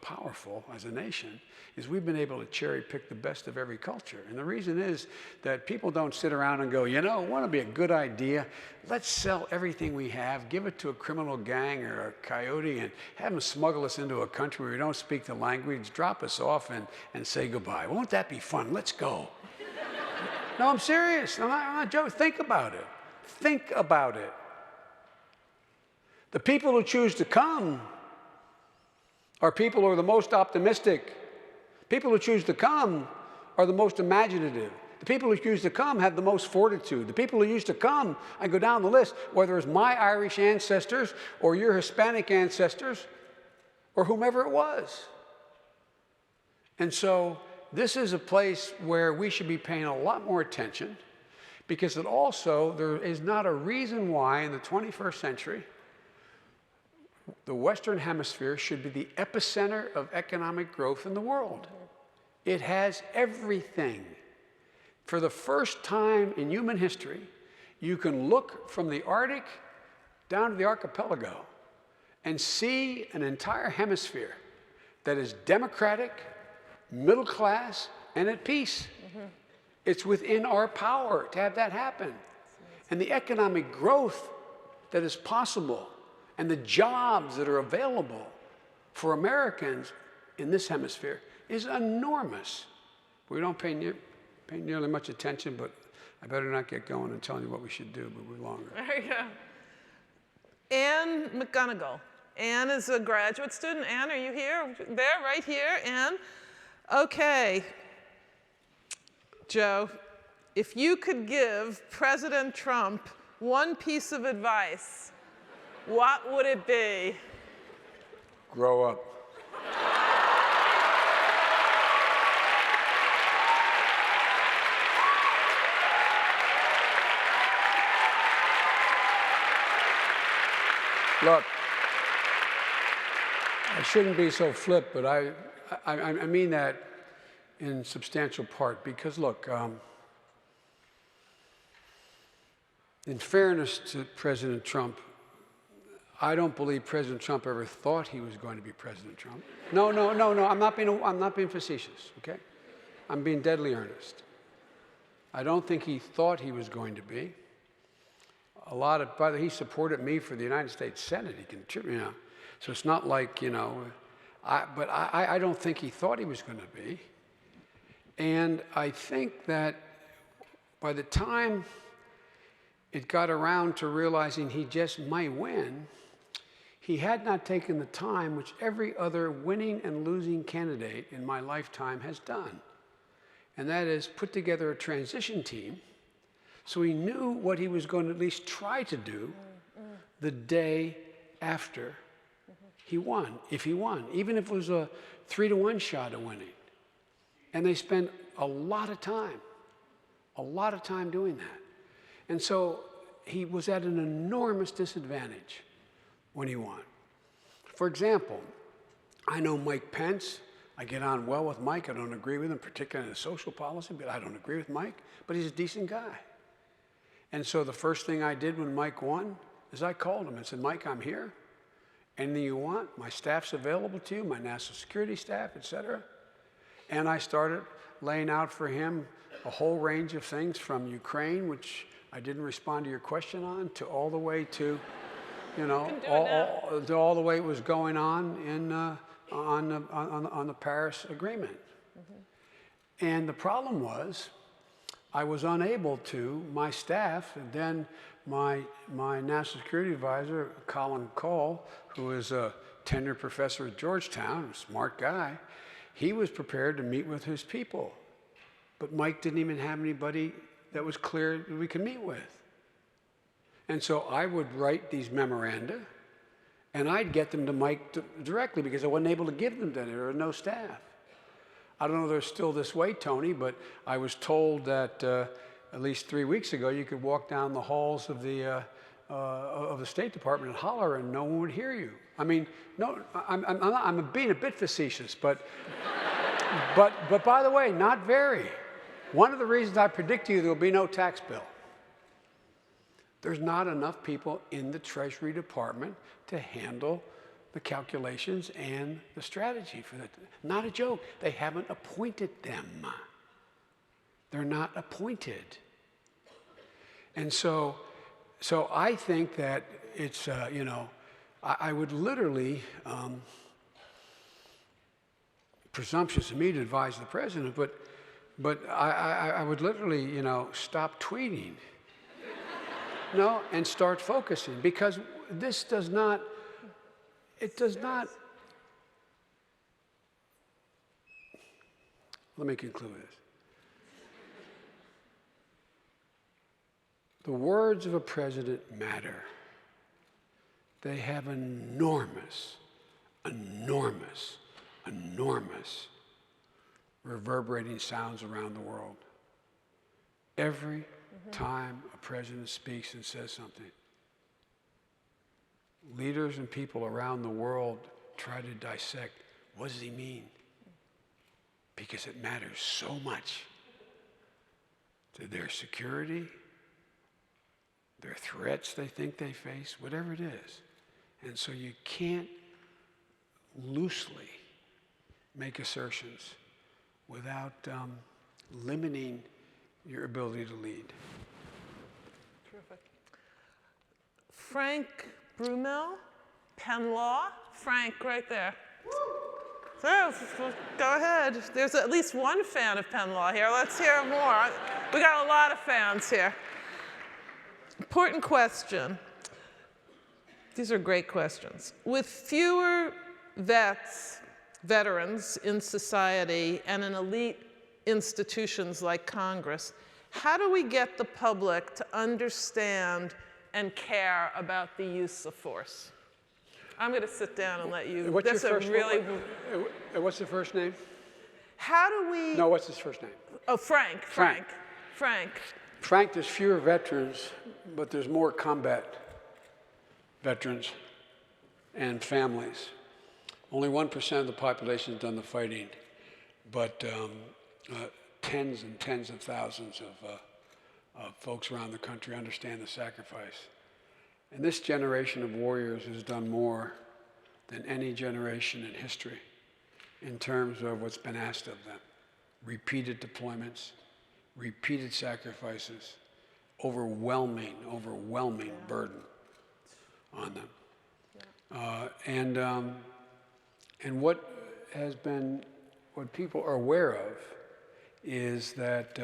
powerful as a nation, is we've been able to cherry pick the best of every culture. And the reason is that people don't sit around and go, you know, wouldn't it be a good idea? Let's sell everything we have, give it to a criminal gang or a coyote, and have them smuggle us into a country where we don't speak the language, drop us off and say goodbye. Won't that be fun? Let's go. No, I'm serious. I'm not joking. Think about it. Think about it. The people who choose to come are people who are the most optimistic. People who choose to come are the most imaginative. The people who choose to come have the most fortitude. The people who used to come, I go down the list, whether it's my Irish ancestors or your Hispanic ancestors or whomever it was. And so this is a place where we should be paying a lot more attention, because it also, there is not a reason why in the 21st century the Western Hemisphere should be the epicenter of economic growth in the world. It has everything. For the first time in human history, you can look from the Arctic down to the archipelago and see an entire hemisphere that is democratic, middle class, and at peace. It's within our power to have that happen. And the economic growth that is possible and the jobs that are available for Americans in this hemisphere is enormous. We don't pay nearly much attention, but I better not get going and tell you what we should do, but we're longer. There you go. Anne McGonigal. Anne is a graduate student. Anne, are you here? There, right here, Anne. Okay. Joe, if you could give President Trump one piece of advice, what would it be? Grow up. Look, I shouldn't be so flip, but I mean that in substantial part, because look, in fairness to President Trump, I don't believe President Trump ever thought he was going to be President Trump. No, I'm not being facetious, okay? I'm being deadly earnest. I don't think he thought he was going to be. By the way, he supported me for the United States Senate. He contributed, so it's not like, but I don't think he thought he was going to be. And I think that by the time it got around to realizing he just might win, he had not taken the time which every other winning and losing candidate in my lifetime has done. And that is put together a transition team so he knew what he was going to at least try to do the day after he won, if he won, even if it was a 3-to-1 shot of winning. And they spent a lot of time doing that. And so he was at an enormous disadvantage when he won. For example, I know Mike Pence. I get on well with Mike. I don't agree with him, particularly in the social policy, but I don't agree with Mike. But he's a decent guy. And so the first thing I did when Mike won is I called him and said, Mike, I'm here. Anything you want, my staff's available to you, my national security staff, et cetera. And I started laying out for him a whole range of things from Ukraine, which I didn't respond to your question on, to all the way to, all the way it was going on in on the Paris Agreement. And the problem was, I was unable to, my staff, and then my national security advisor, Colin Cole, who is a tenured professor at Georgetown, a smart guy, he was prepared to meet with his people. But Mike didn't even have anybody that was clear that we could meet with. And so I would write these memoranda, and I'd get them to Mike directly because I wasn't able to give them to him. There were no staff. I don't know if they're still this way, Tony, but I was told that at least 3 weeks ago you could walk down the halls of the State Department and holler and no one would hear you. I mean, no, I'm being a bit facetious, but by the way, not very. One of the reasons I predict to you there will be no tax bill. There's not enough people in the Treasury Department to handle the calculations and the strategy for that. Not a joke. They haven't appointed them. They're not appointed. And so I think that it's, I would literally, presumptuous of me to advise the president, but I would literally, stop tweeting, and start focusing, because this does not, let me conclude this. The words of a president matter. They have enormous reverberating sounds around the world. Every time a president speaks and says something, leaders and people around the world try to dissect, what does he mean? Because it matters so much to their security, their threats they think they face, whatever it is. And so you can't loosely make assertions without limiting your ability to lead. Terrific. Frank Brumel, Penn Law. Frank, right there. So, go ahead. There's at least one fan of Penn Law here. Let's hear more. We got a lot of fans here. Important question. These are great questions. With fewer veterans in society and in elite institutions like Congress, how do we get the public to understand and care about the use of force? I'm going to sit down and let you. What's your first name? What's the first name? How do we? No, what's his first name? Oh, Frank. Frank. There's fewer veterans, but there's more combat veterans and families. Only 1% of the population has done the fighting, but tens and tens of thousands of folks around the country understand the sacrifice. And this generation of warriors has done more than any generation in history in terms of what's been asked of them. Repeated deployments, repeated sacrifices, overwhelming burden on them. And what people are aware of is that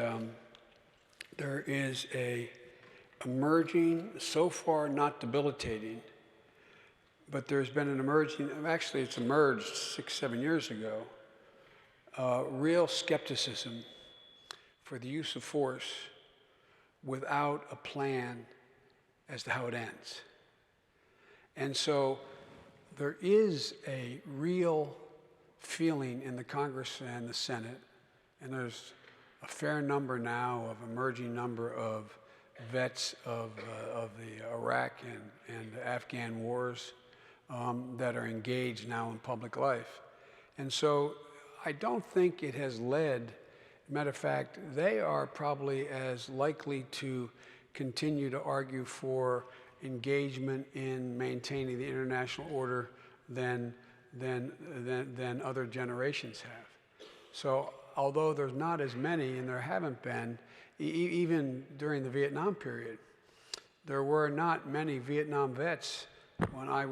there is a emerging, so far not debilitating, but there's been an emerging, actually it's emerged 6-7 years ago, real skepticism for the use of force without a plan as to how it ends. And so there is a real feeling in the Congress and the Senate, and there's a fair number now of emerging number of vets of the Iraq and Afghan wars that are engaged now in public life. And so I don't think it has led, matter of fact, they are probably as likely to continue to argue for engagement in maintaining the international order than other generations have. So although there's not as many, and there haven't been, even during the Vietnam period, there were not many Vietnam vets. When I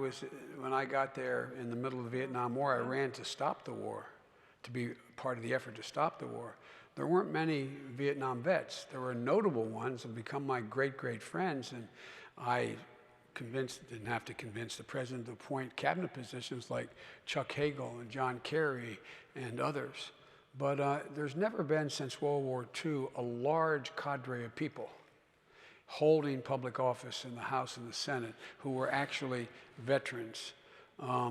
got there in the middle of the Vietnam War, I ran to stop the war, to be part of the effort to stop the war. There weren't many Vietnam vets. There were notable ones who have become my great friends, and I didn't have to convince the president to appoint cabinet positions like Chuck Hagel and John Kerry and others. But there's never been since World War II a large cadre of people holding public office in the House and the Senate who were actually veterans. I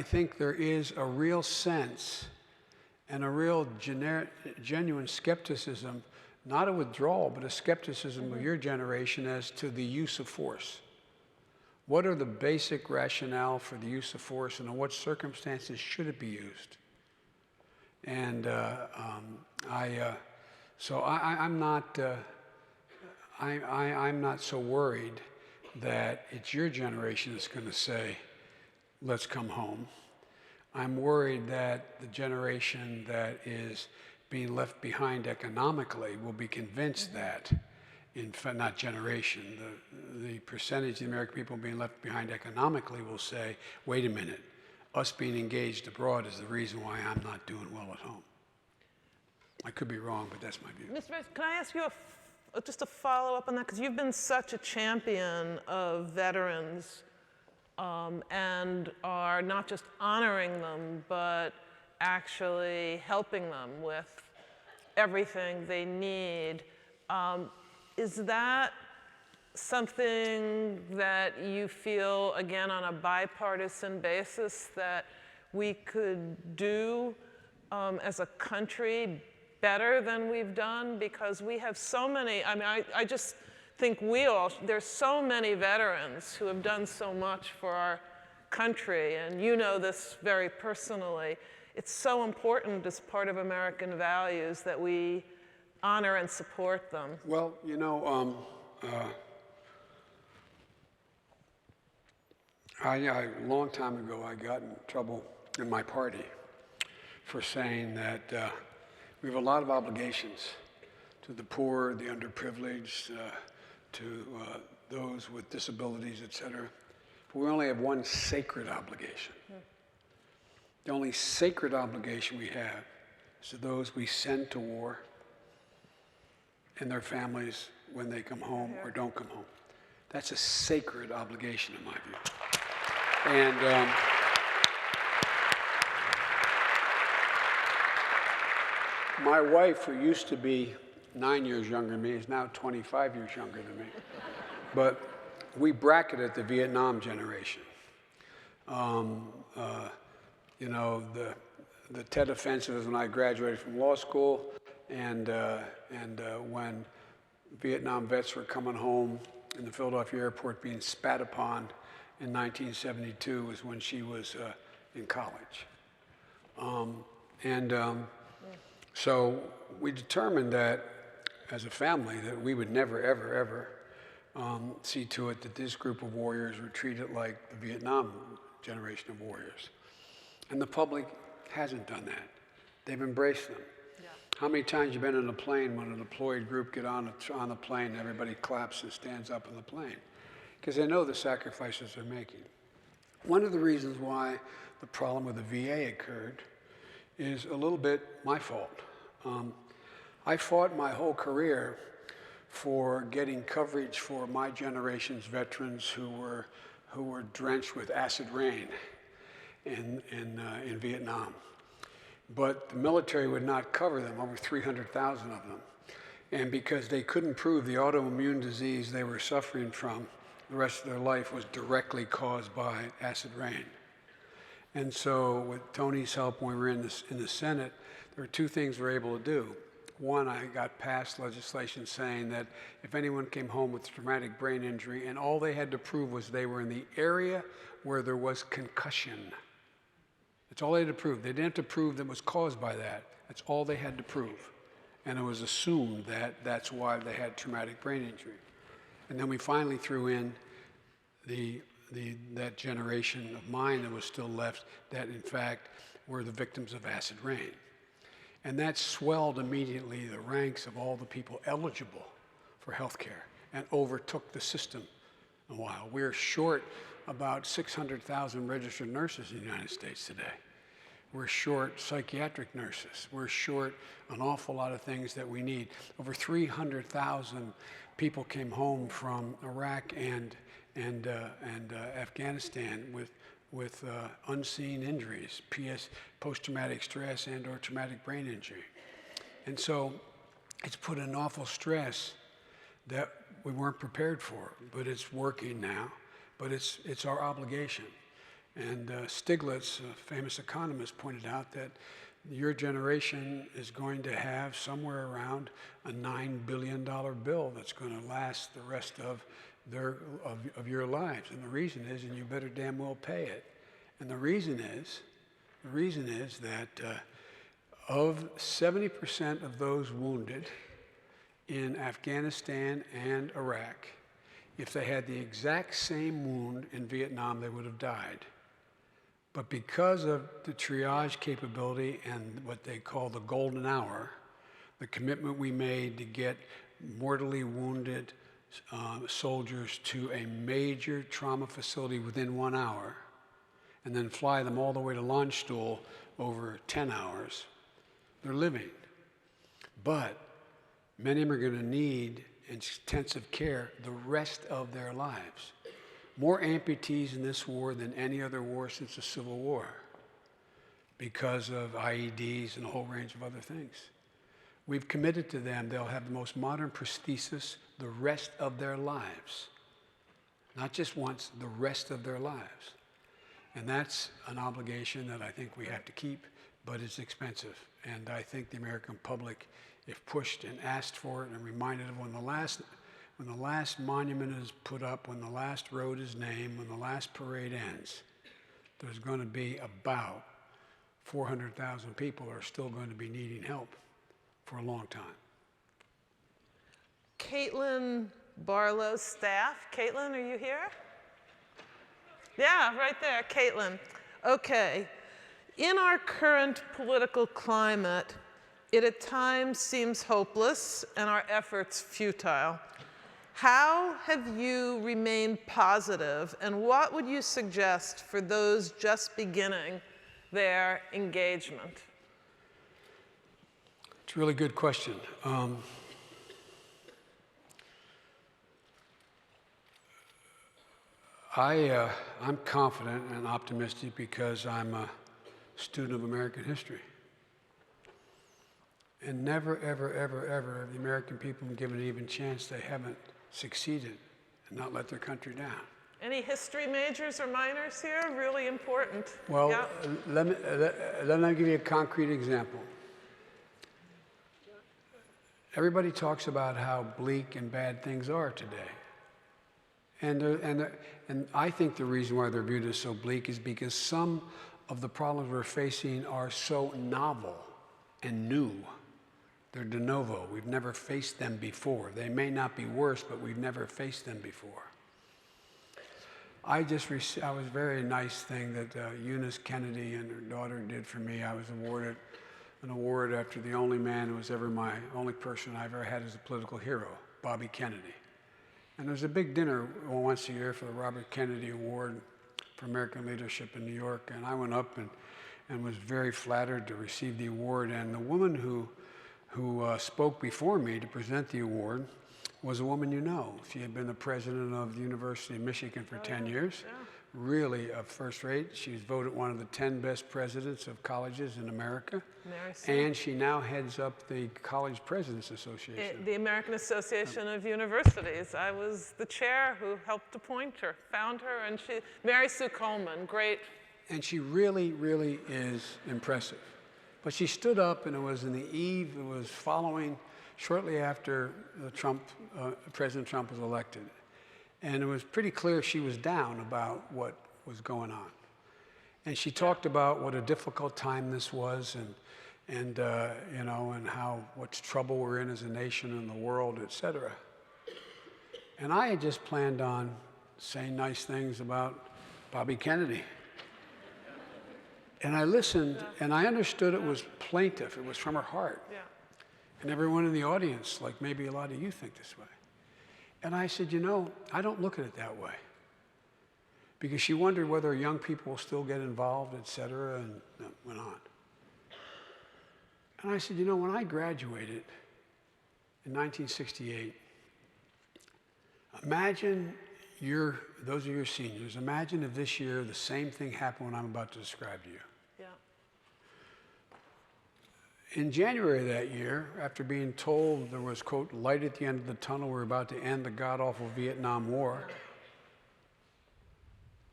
think there is a real sense and a real genuine skepticism, not a withdrawal, but a skepticism of your generation as to the use of force. What are the basic rationale for the use of force, and in what circumstances should it be used? And I'm not so worried that it's your generation that's going to say, let's come home. I'm worried that the generation that is being left behind economically will be convinced that, in fact, not generation, the percentage of the American people being left behind economically will say, wait a minute, us being engaged abroad is the reason why I'm not doing well at home. I could be wrong, but that's my view. Mr. Vice, can I ask you just a follow-up on that? Because you've been such a champion of veterans and are not just honoring them, but actually helping them with everything they need. Is that something that you feel, again, on a bipartisan basis, that we could do as a country better than we've done? Because we have so many, I just think there's so many veterans who have done so much for our country, and you know this very personally. It's so important as part of American values that we honor and support them. Well, A long time ago, I got in trouble in my party for saying that we have a lot of obligations to the poor, the underprivileged, to those with disabilities, et cetera. But we only have one sacred obligation. The only sacred obligation we have is to those we send to war and their families when they come home or don't come home. That's a sacred obligation in my view. And my wife, who used to be 9 years younger than me, is now 25 years younger than me. But we bracketed the Vietnam generation. You know, the Tet Offensive is when I graduated from law school, and when Vietnam vets were coming home in the Philadelphia airport being spat upon in 1972 was when she was in college. So we determined that as a family that we would never, ever, ever see to it that this group of warriors were treated like the Vietnam generation of warriors. And the public hasn't done that. They've embraced them. Yeah. How many times have you been in a plane when a deployed group get on the plane and everybody claps and stands up in the plane? Because they know the sacrifices they're making. One of the reasons why the problem with the VA occurred is a little bit my fault. I fought my whole career for getting coverage for my generation's veterans who were drenched with acid rain in Vietnam. But the military would not cover them, over 300,000 of them. And because they couldn't prove the autoimmune disease they were suffering from the rest of their life was directly caused by acid rain. And so with Tony's help when we were in the Senate, there were two things we were able to do. One, I got passed legislation saying that if anyone came home with traumatic brain injury and all they had to prove was they were in the area where there was concussion. That's all they had to prove. They didn't have to prove that it was caused by that. That's all they had to prove. And it was assumed that that's why they had traumatic brain injury. And then we finally threw in that generation of mine that was still left that in fact were the victims of acid rain. And that swelled immediately the ranks of all the people eligible for health care and overtook the system a while. We're short about 600,000 registered nurses in the United States today. We're short psychiatric nurses. We're short an awful lot of things that we need. Over 300,000 people came home from Iraq and Afghanistan with unseen injuries, post-traumatic stress and/or traumatic brain injury. And so it's put an awful stress that we weren't prepared for, but it's working now, but it's our obligation. And Stiglitz, a famous economist, pointed out that your generation is going to have somewhere around a $9 billion bill that's going to last the rest of your lives. And the reason is, and you better damn well pay it. And the reason is that of 70% of those wounded in Afghanistan and Iraq, if they had the exact same wound in Vietnam, they would have died. But because of the triage capability and what they call the golden hour, the commitment we made to get mortally wounded soldiers to a major trauma facility within 1 hour, and then fly them all the way to Landstuhl over 10 hours, they're living. But many of them are going to need intensive care the rest of their lives. More amputees in this war than any other war since the Civil War because of IEDs and a whole range of other things. We've committed to them. They'll have the most modern prosthesis the rest of their lives. Not just once, the rest of their lives. And that's an obligation that I think we have to keep, but it's expensive. And I think the American public, if pushed and asked for it and reminded of when the last monument is put up, when the last road is named, when the last parade ends, there's going to be about 400,000 people are still going to be needing help for a long time. Caitlin Barlow's staff. Caitlin, are you here? Yeah, right there, Caitlin. Okay. In our current political climate, it at times seems hopeless and our efforts futile. How have you remained positive, and what would you suggest for those just beginning their engagement? It's a really good question. I'm confident and optimistic because I'm a student of American history. And never, ever, ever, ever have the American people been given an even chance they haven't succeeded and not let their country down. Any history majors or minors here? Really important. Well, Yeah. let me give you a concrete example. Everybody talks about how bleak and bad things are today. And I think the reason why they're viewed as so bleak is because some of the problems we're facing are so novel and new. They're de novo. We've never faced them before. They may not be worse, but we've never faced them before. I was very nice thing that Eunice Kennedy and her daughter did for me. I was awarded an award after the only man who was ever my only person I've ever had as a political hero, Bobby Kennedy. And there's a big dinner once a year for the Robert Kennedy Award for American Leadership in New York. And I went up and was very flattered to receive the award. And the woman who spoke before me to present the award was a woman you know. She had been the president of the University of Michigan for 10 years. Yeah. Really a first rate. She was voted one of the 10 best presidents of colleges in America. Mary Sue. And she now heads up the College Presidents Association. The American Association of Universities. I was the chair who helped appoint her, found her, and Mary Sue Coleman, great. And she really, really is impressive. But she stood up, and it was in the eve, it was following shortly after President Trump was elected. And it was pretty clear she was down about what was going on. And she talked about what a difficult time this was, and how much trouble we're in as a nation and the world, et cetera. And I had just planned on saying nice things about Bobby Kennedy. And I listened, and I understood it was plaintive. It was from her heart. Yeah. And everyone in the audience, like maybe a lot of you think this way. And I said, I don't look at it that way. Because she wondered whether young people will still get involved, et cetera, and that went on. And I said, when I graduated in 1968, imagine those of your seniors, imagine if this year the same thing happened when I'm about to describe to you. Yeah. In January of that year, after being told there was, quote, light at the end of the tunnel, we're about to end the god-awful Vietnam War,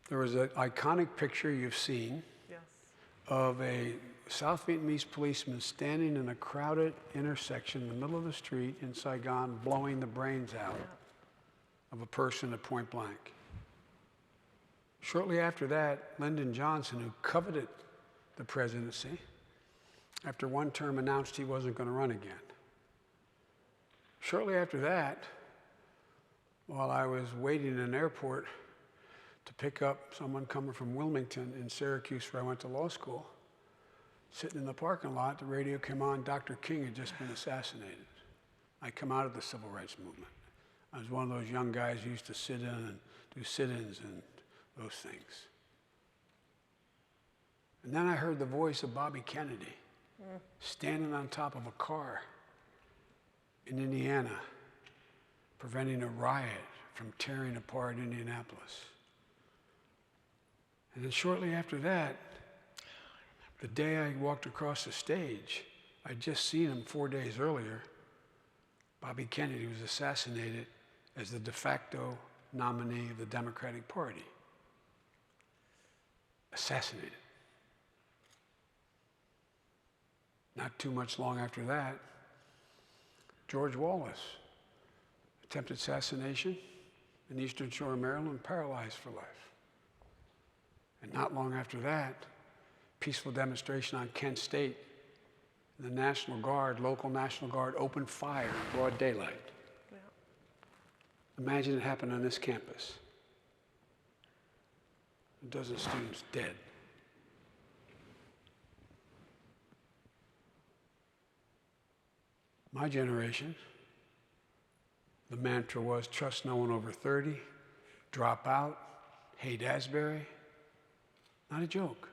there was an iconic picture you've seen of a South Vietnamese policeman standing in a crowded intersection in the middle of the street in Saigon, blowing the brains out of a person at point blank. Shortly after that, Lyndon Johnson, who coveted the presidency, after one term announced he wasn't going to run again. Shortly after that, while I was waiting in an airport to pick up someone coming from Wilmington in Syracuse, where I went to law school, sitting in the parking lot, the radio came on, Dr. King had just been assassinated. I come out of the civil rights movement. I was one of those young guys who used to sit in and do sit-ins and those things. And then I heard the voice of Bobby Kennedy standing on top of a car in Indiana, preventing a riot from tearing apart Indianapolis. And then shortly after that, the day I walked across the stage, I'd just seen him 4 days earlier. Bobby Kennedy was assassinated as the de facto nominee of the Democratic Party. Assassinated. Not too much long after that, George Wallace, attempted assassination in Eastern Shore of Maryland, paralyzed for life. And not long after that, peaceful demonstration on Kent State. The National Guard, local National Guard, opened fire in broad daylight. Yeah. Imagine it happened on this campus. a dozen students dead. My generation, the mantra was trust no one over 30, drop out, hate Asbury. Not a joke.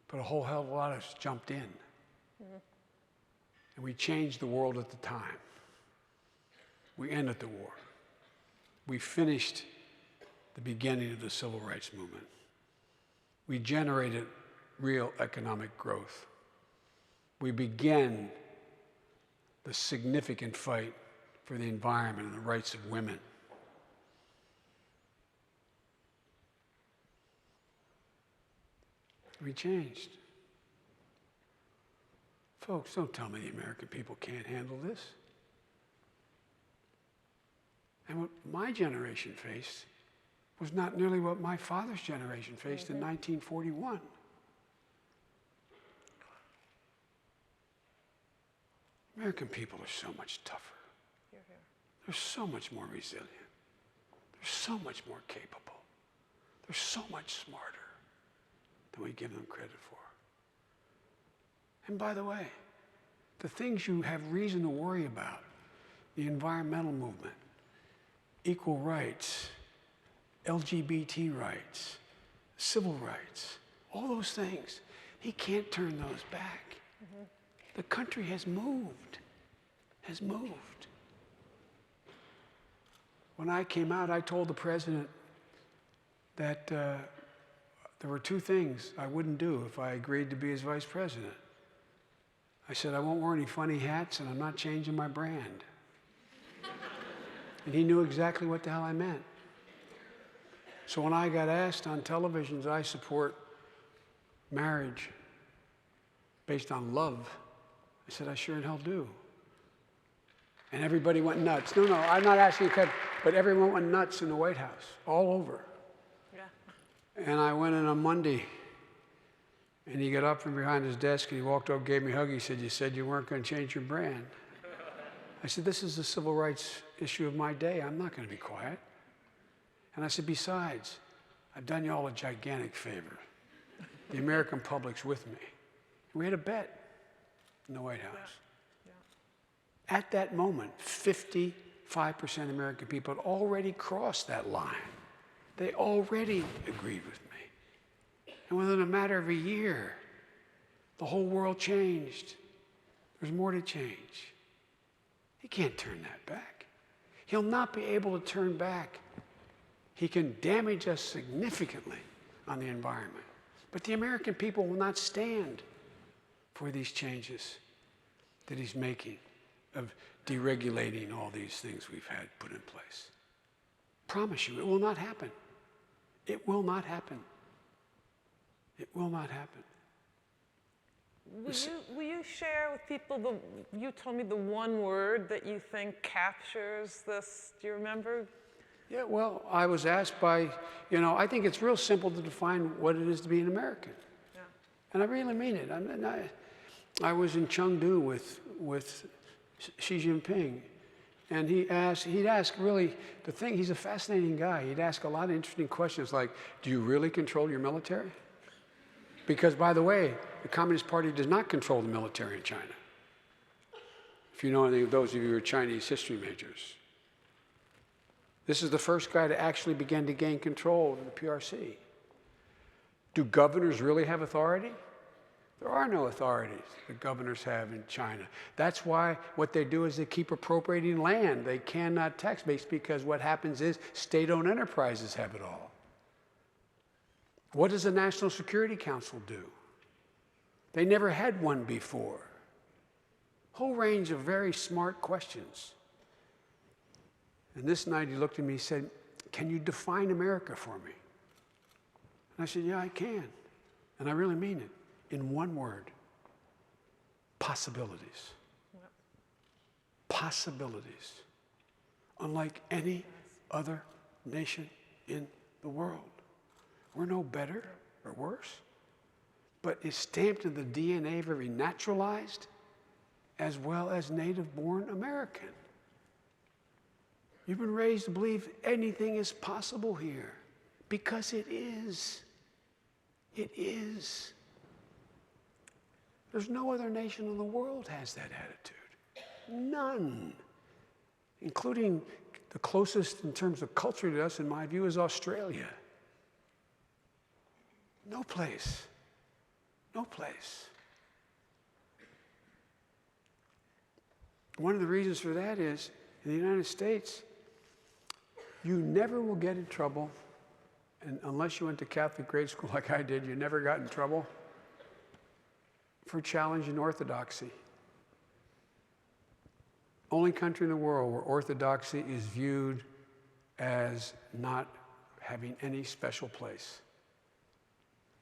But a whole hell of a lot of us jumped in. And we changed the world at the time. We ended the war. We finished the beginning of the civil rights movement. We generated real economic growth. We began the significant fight for the environment and the rights of women. We changed. Folks, don't tell me the American people can't handle this. And what my generation faced was not nearly what my father's generation faced in 1941. American people are so much tougher. They're so much more resilient. They're so much more capable. They're so much smarter than we give them credit for. And by the way, the things you have reason to worry about, the environmental movement, equal rights, LGBT rights, civil rights, all those things, he can't turn those back. The country has moved, When I came out, I told the president that there were two things I wouldn't do if I agreed to be his vice president. I said, I won't wear any funny hats, and I'm not changing my brand. And he knew exactly what the hell I meant. So when I got asked on television, I support marriage based on love, I said, I sure in hell do. And everybody went nuts. No, I'm not asking you, but everyone went nuts in the White House, all over. Yeah. And I went in on Monday, and he got up from behind his desk, and he walked over, gave me a hug. He said, you said you weren't going to change your brand. I said, this is the civil rights issue of my day. I'm not going to be quiet. And I said, besides, I've done you all a gigantic favor. The American public's with me. And we had a bet in the White House. Yeah. At that moment, 55% of American people had already crossed that line. They already agreed with me. And within a matter of a year, the whole world changed. There's more to change. He can't turn that back. He'll not be able to turn back. He can damage us significantly on the environment. But the American people will not stand for these changes that he's making of deregulating all these things we've had put in place. Promise you, it will not happen. It will not happen. It will not happen. Will you share with people, you told me the one word that you think captures this, do you remember? Yeah, well, I was asked by, I think it's real simple to define what it is to be an American. Yeah. And I really mean it. I was in Chengdu with Xi Jinping, and he'd ask really, he's a fascinating guy. He'd ask a lot of interesting questions like, do you really control your military? Because, by the way, the Communist Party does not control the military in China. If you know anything of those of you who are Chinese history majors. This is the first guy to actually begin to gain control of the PRC. Do governors really have authority? There are no authorities that governors have in China. That's why what they do is they keep appropriating land. They cannot tax base because what happens is state-owned enterprises have it all. What does the National Security Council do? They never had one before. Whole range of very smart questions. And this night he looked at me and said, can you define America for me? And I said, yeah, I can. And I really mean it. In one word, possibilities. Yep. Possibilities. Unlike any other nation in the world. We're no better or worse, but it's stamped in the DNA of every naturalized as well as native-born American. You've been raised to believe anything is possible here. Because it is. It is. There's no other nation in the world has that attitude. None. Including the closest in terms of culture to us, in my view, is Australia. No place. No place. One of the reasons for that is, in the United States, you never will get in trouble, and unless you went to Catholic grade school like I did, you never got in trouble for challenging orthodoxy. Only country in the world where orthodoxy is viewed as not having any special place.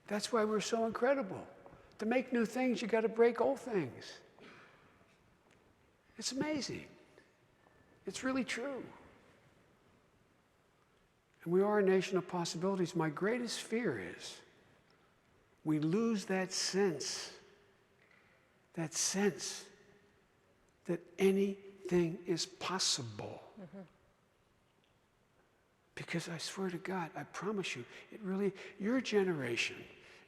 That's why we're so incredible. To make new things, you got to break old things. It's amazing. It's really true. And we are a nation of possibilities. My greatest fear is we lose that sense that anything is possible. Mm-hmm. Because I swear to God, I promise you, your generation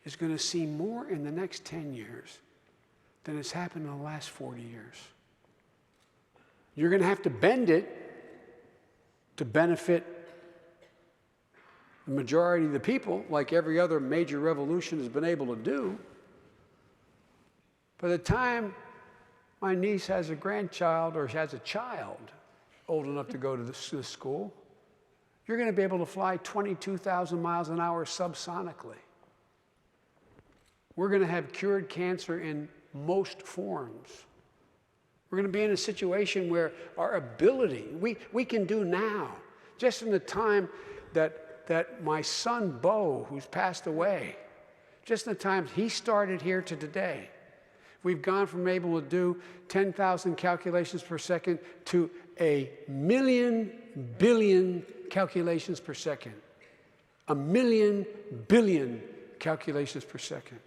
is going to see more in the next 10 years than has happened in the last 40 years. You're going to have to bend it to benefit the majority of the people, like every other major revolution has been able to do. By the time my niece has a grandchild or has a child old enough to go to this school, you're going to be able to fly 22,000 miles an hour subsonically. We're going to have cured cancer in most forms. We're going to be in a situation where our ability, we can do now, just in the time that my son, Bo, who's passed away, just in the time he started here to today, we've gone from able to do 10,000 calculations per second to 1,000,000 billion calculations per second. 1,000,000 billion calculations per second.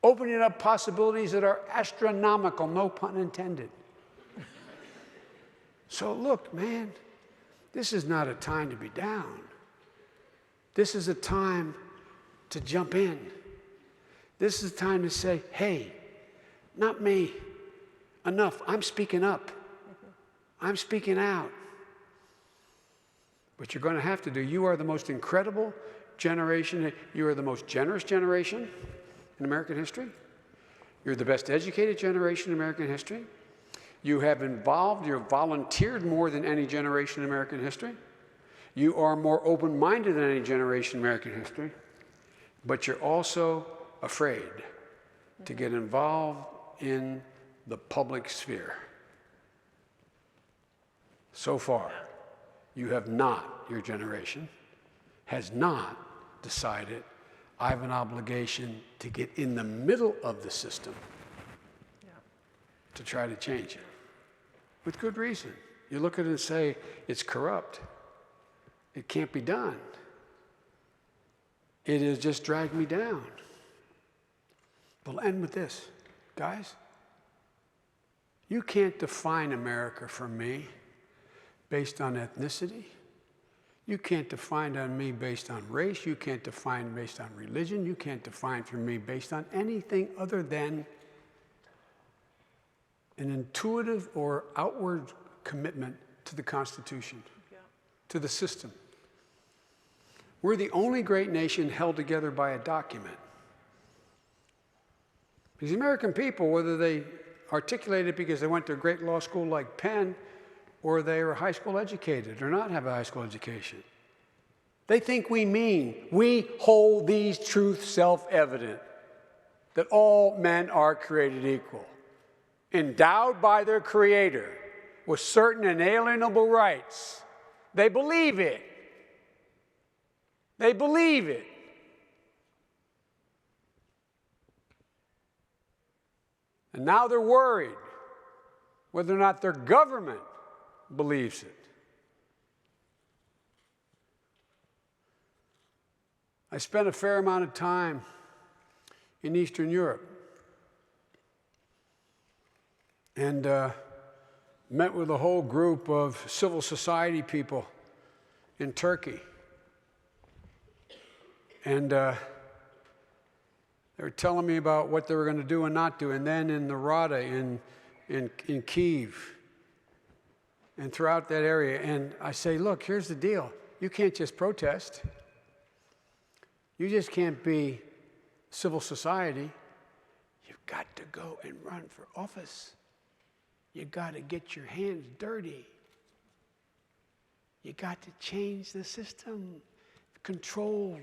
Opening up possibilities that are astronomical, no pun intended. So look, man, this is not a time to be down. This is a time to jump in. This is a time to say, hey, not me. Enough. I'm speaking up. I'm speaking out. But you're going to have to do. You are the most incredible generation. You are the most generous generation in American history. You're the best educated generation in American history. You have volunteered more than any generation in American history. You are more open-minded than any generation in American history. But you're also afraid to get involved in the public sphere. So far, you have not, your generation, has not decided, I have an obligation to get in the middle of the system to try to change it. With good reason. You look at it and say, it's corrupt. It can't be done. It has just dragged me down. We'll end with this. Guys, you can't define America for me based on ethnicity. You can't define on me based on race. You can't define based on religion. You can't define for me based on anything other than an intuitive or outward commitment to the Constitution, to the system. We're the only great nation held together by a document. Because the American people, whether they articulate it because they went to a great law school like Penn, or they are high school educated or not have a high school education, they think we hold these truths self-evident, that all men are created equal, endowed by their Creator with certain inalienable rights. They believe it. They believe it. And now they're worried whether or not their government believes it. I spent a fair amount of time in Eastern Europe and met with a whole group of civil society people in Turkey. And they were telling me about what they were going to do and not do. And then in the Rada, in Kyiv, and throughout that area. And I say, look, here's the deal. You can't just protest. You just can't be civil society. You've got to go and run for office. You got to get your hands dirty. You got to change the system, control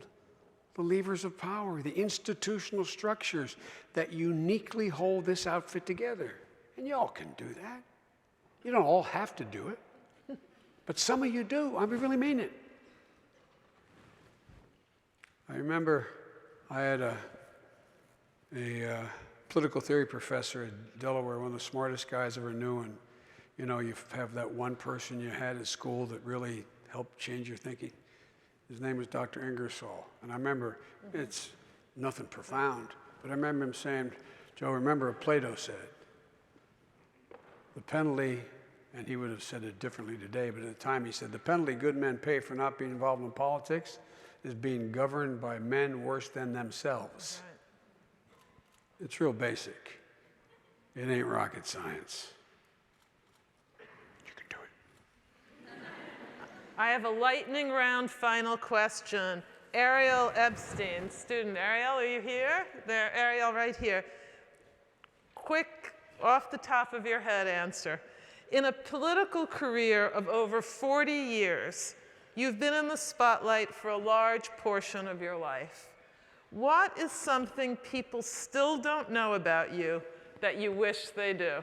the levers of power, the institutional structures that uniquely hold this outfit together. And you all can do that. You don't all have to do it, but some of you do. I really mean it. I remember I had a political theory professor at Delaware, one of the smartest guys I ever knew, and you know, you have that one person you had at school that really helped change your thinking. His name was Dr. Ingersoll, and I remember, it's nothing profound, but I remember him saying, Joe, remember what Plato said. The penalty, and he would have said it differently today, but at the time he said, the penalty good men pay for not being involved in politics is being governed by men worse than themselves. Right. It's real basic. It ain't rocket science. You can do it. I have a lightning round final question. Ariel Epstein, student. Ariel, are you here? There, Ariel, right here. Quick, off the top of your head answer. In a political career of over 40 years, you've been in the spotlight for a large portion of your life. What is something people still don't know about you that you wish they do?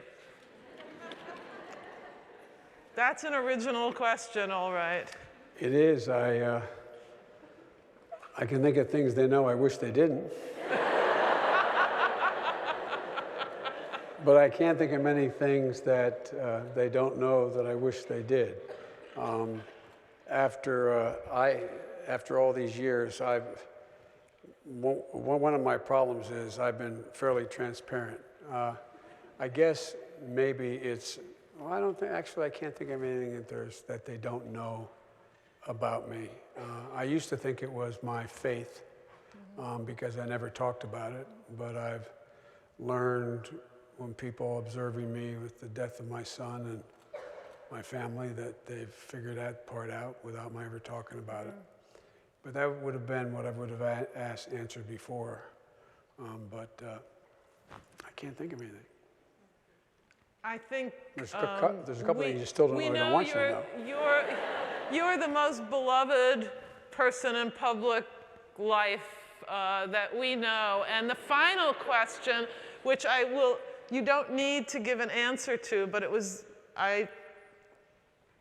That's an original question, all right. It is. I can think of things they know I wish they didn't. But I can't think of many things that they don't know that I wish they did. After all these years, one of my problems is I've been fairly transparent. I guess maybe it's, well, I can't think of anything that they don't know about me. I used to think it was my faith because I never talked about it, but I've learned when people observing me with the death of my son and my family that they've figured that part out without my ever talking about it. But that would have been what I would have answered before. But I can't think of anything. I think there's a couple things you still don't know. I don't want you to know. You're the most beloved person in public life that we know. And the final question, which you don't need to give an answer to, but I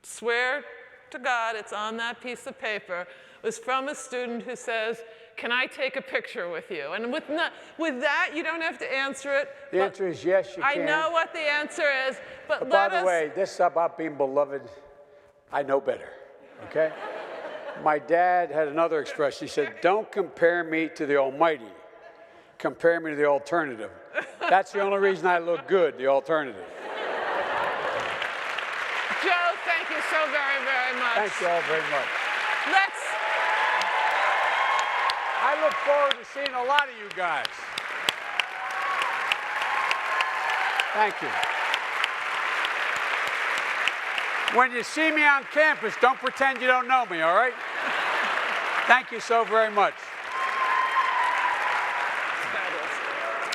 swear to God, it's on that piece of paper, was from a student who says, can I take a picture with you? And with that, you don't have to answer it. The answer is yes, you can. I know what the answer is, but by the way, this is about being beloved. I know better, okay? My dad had another expression. He said, don't compare me to the Almighty. Compare me to the alternative. That's the only reason I look good, the alternative. Joe, thank you so very, very much. Thank you all very much. I look forward to seeing a lot of you guys. Thank you. When you see me on campus, don't pretend you don't know me, all right? Thank you so very much.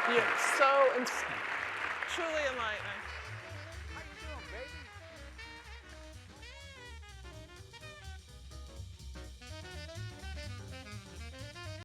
You're so truly enlightening. How you doing, baby?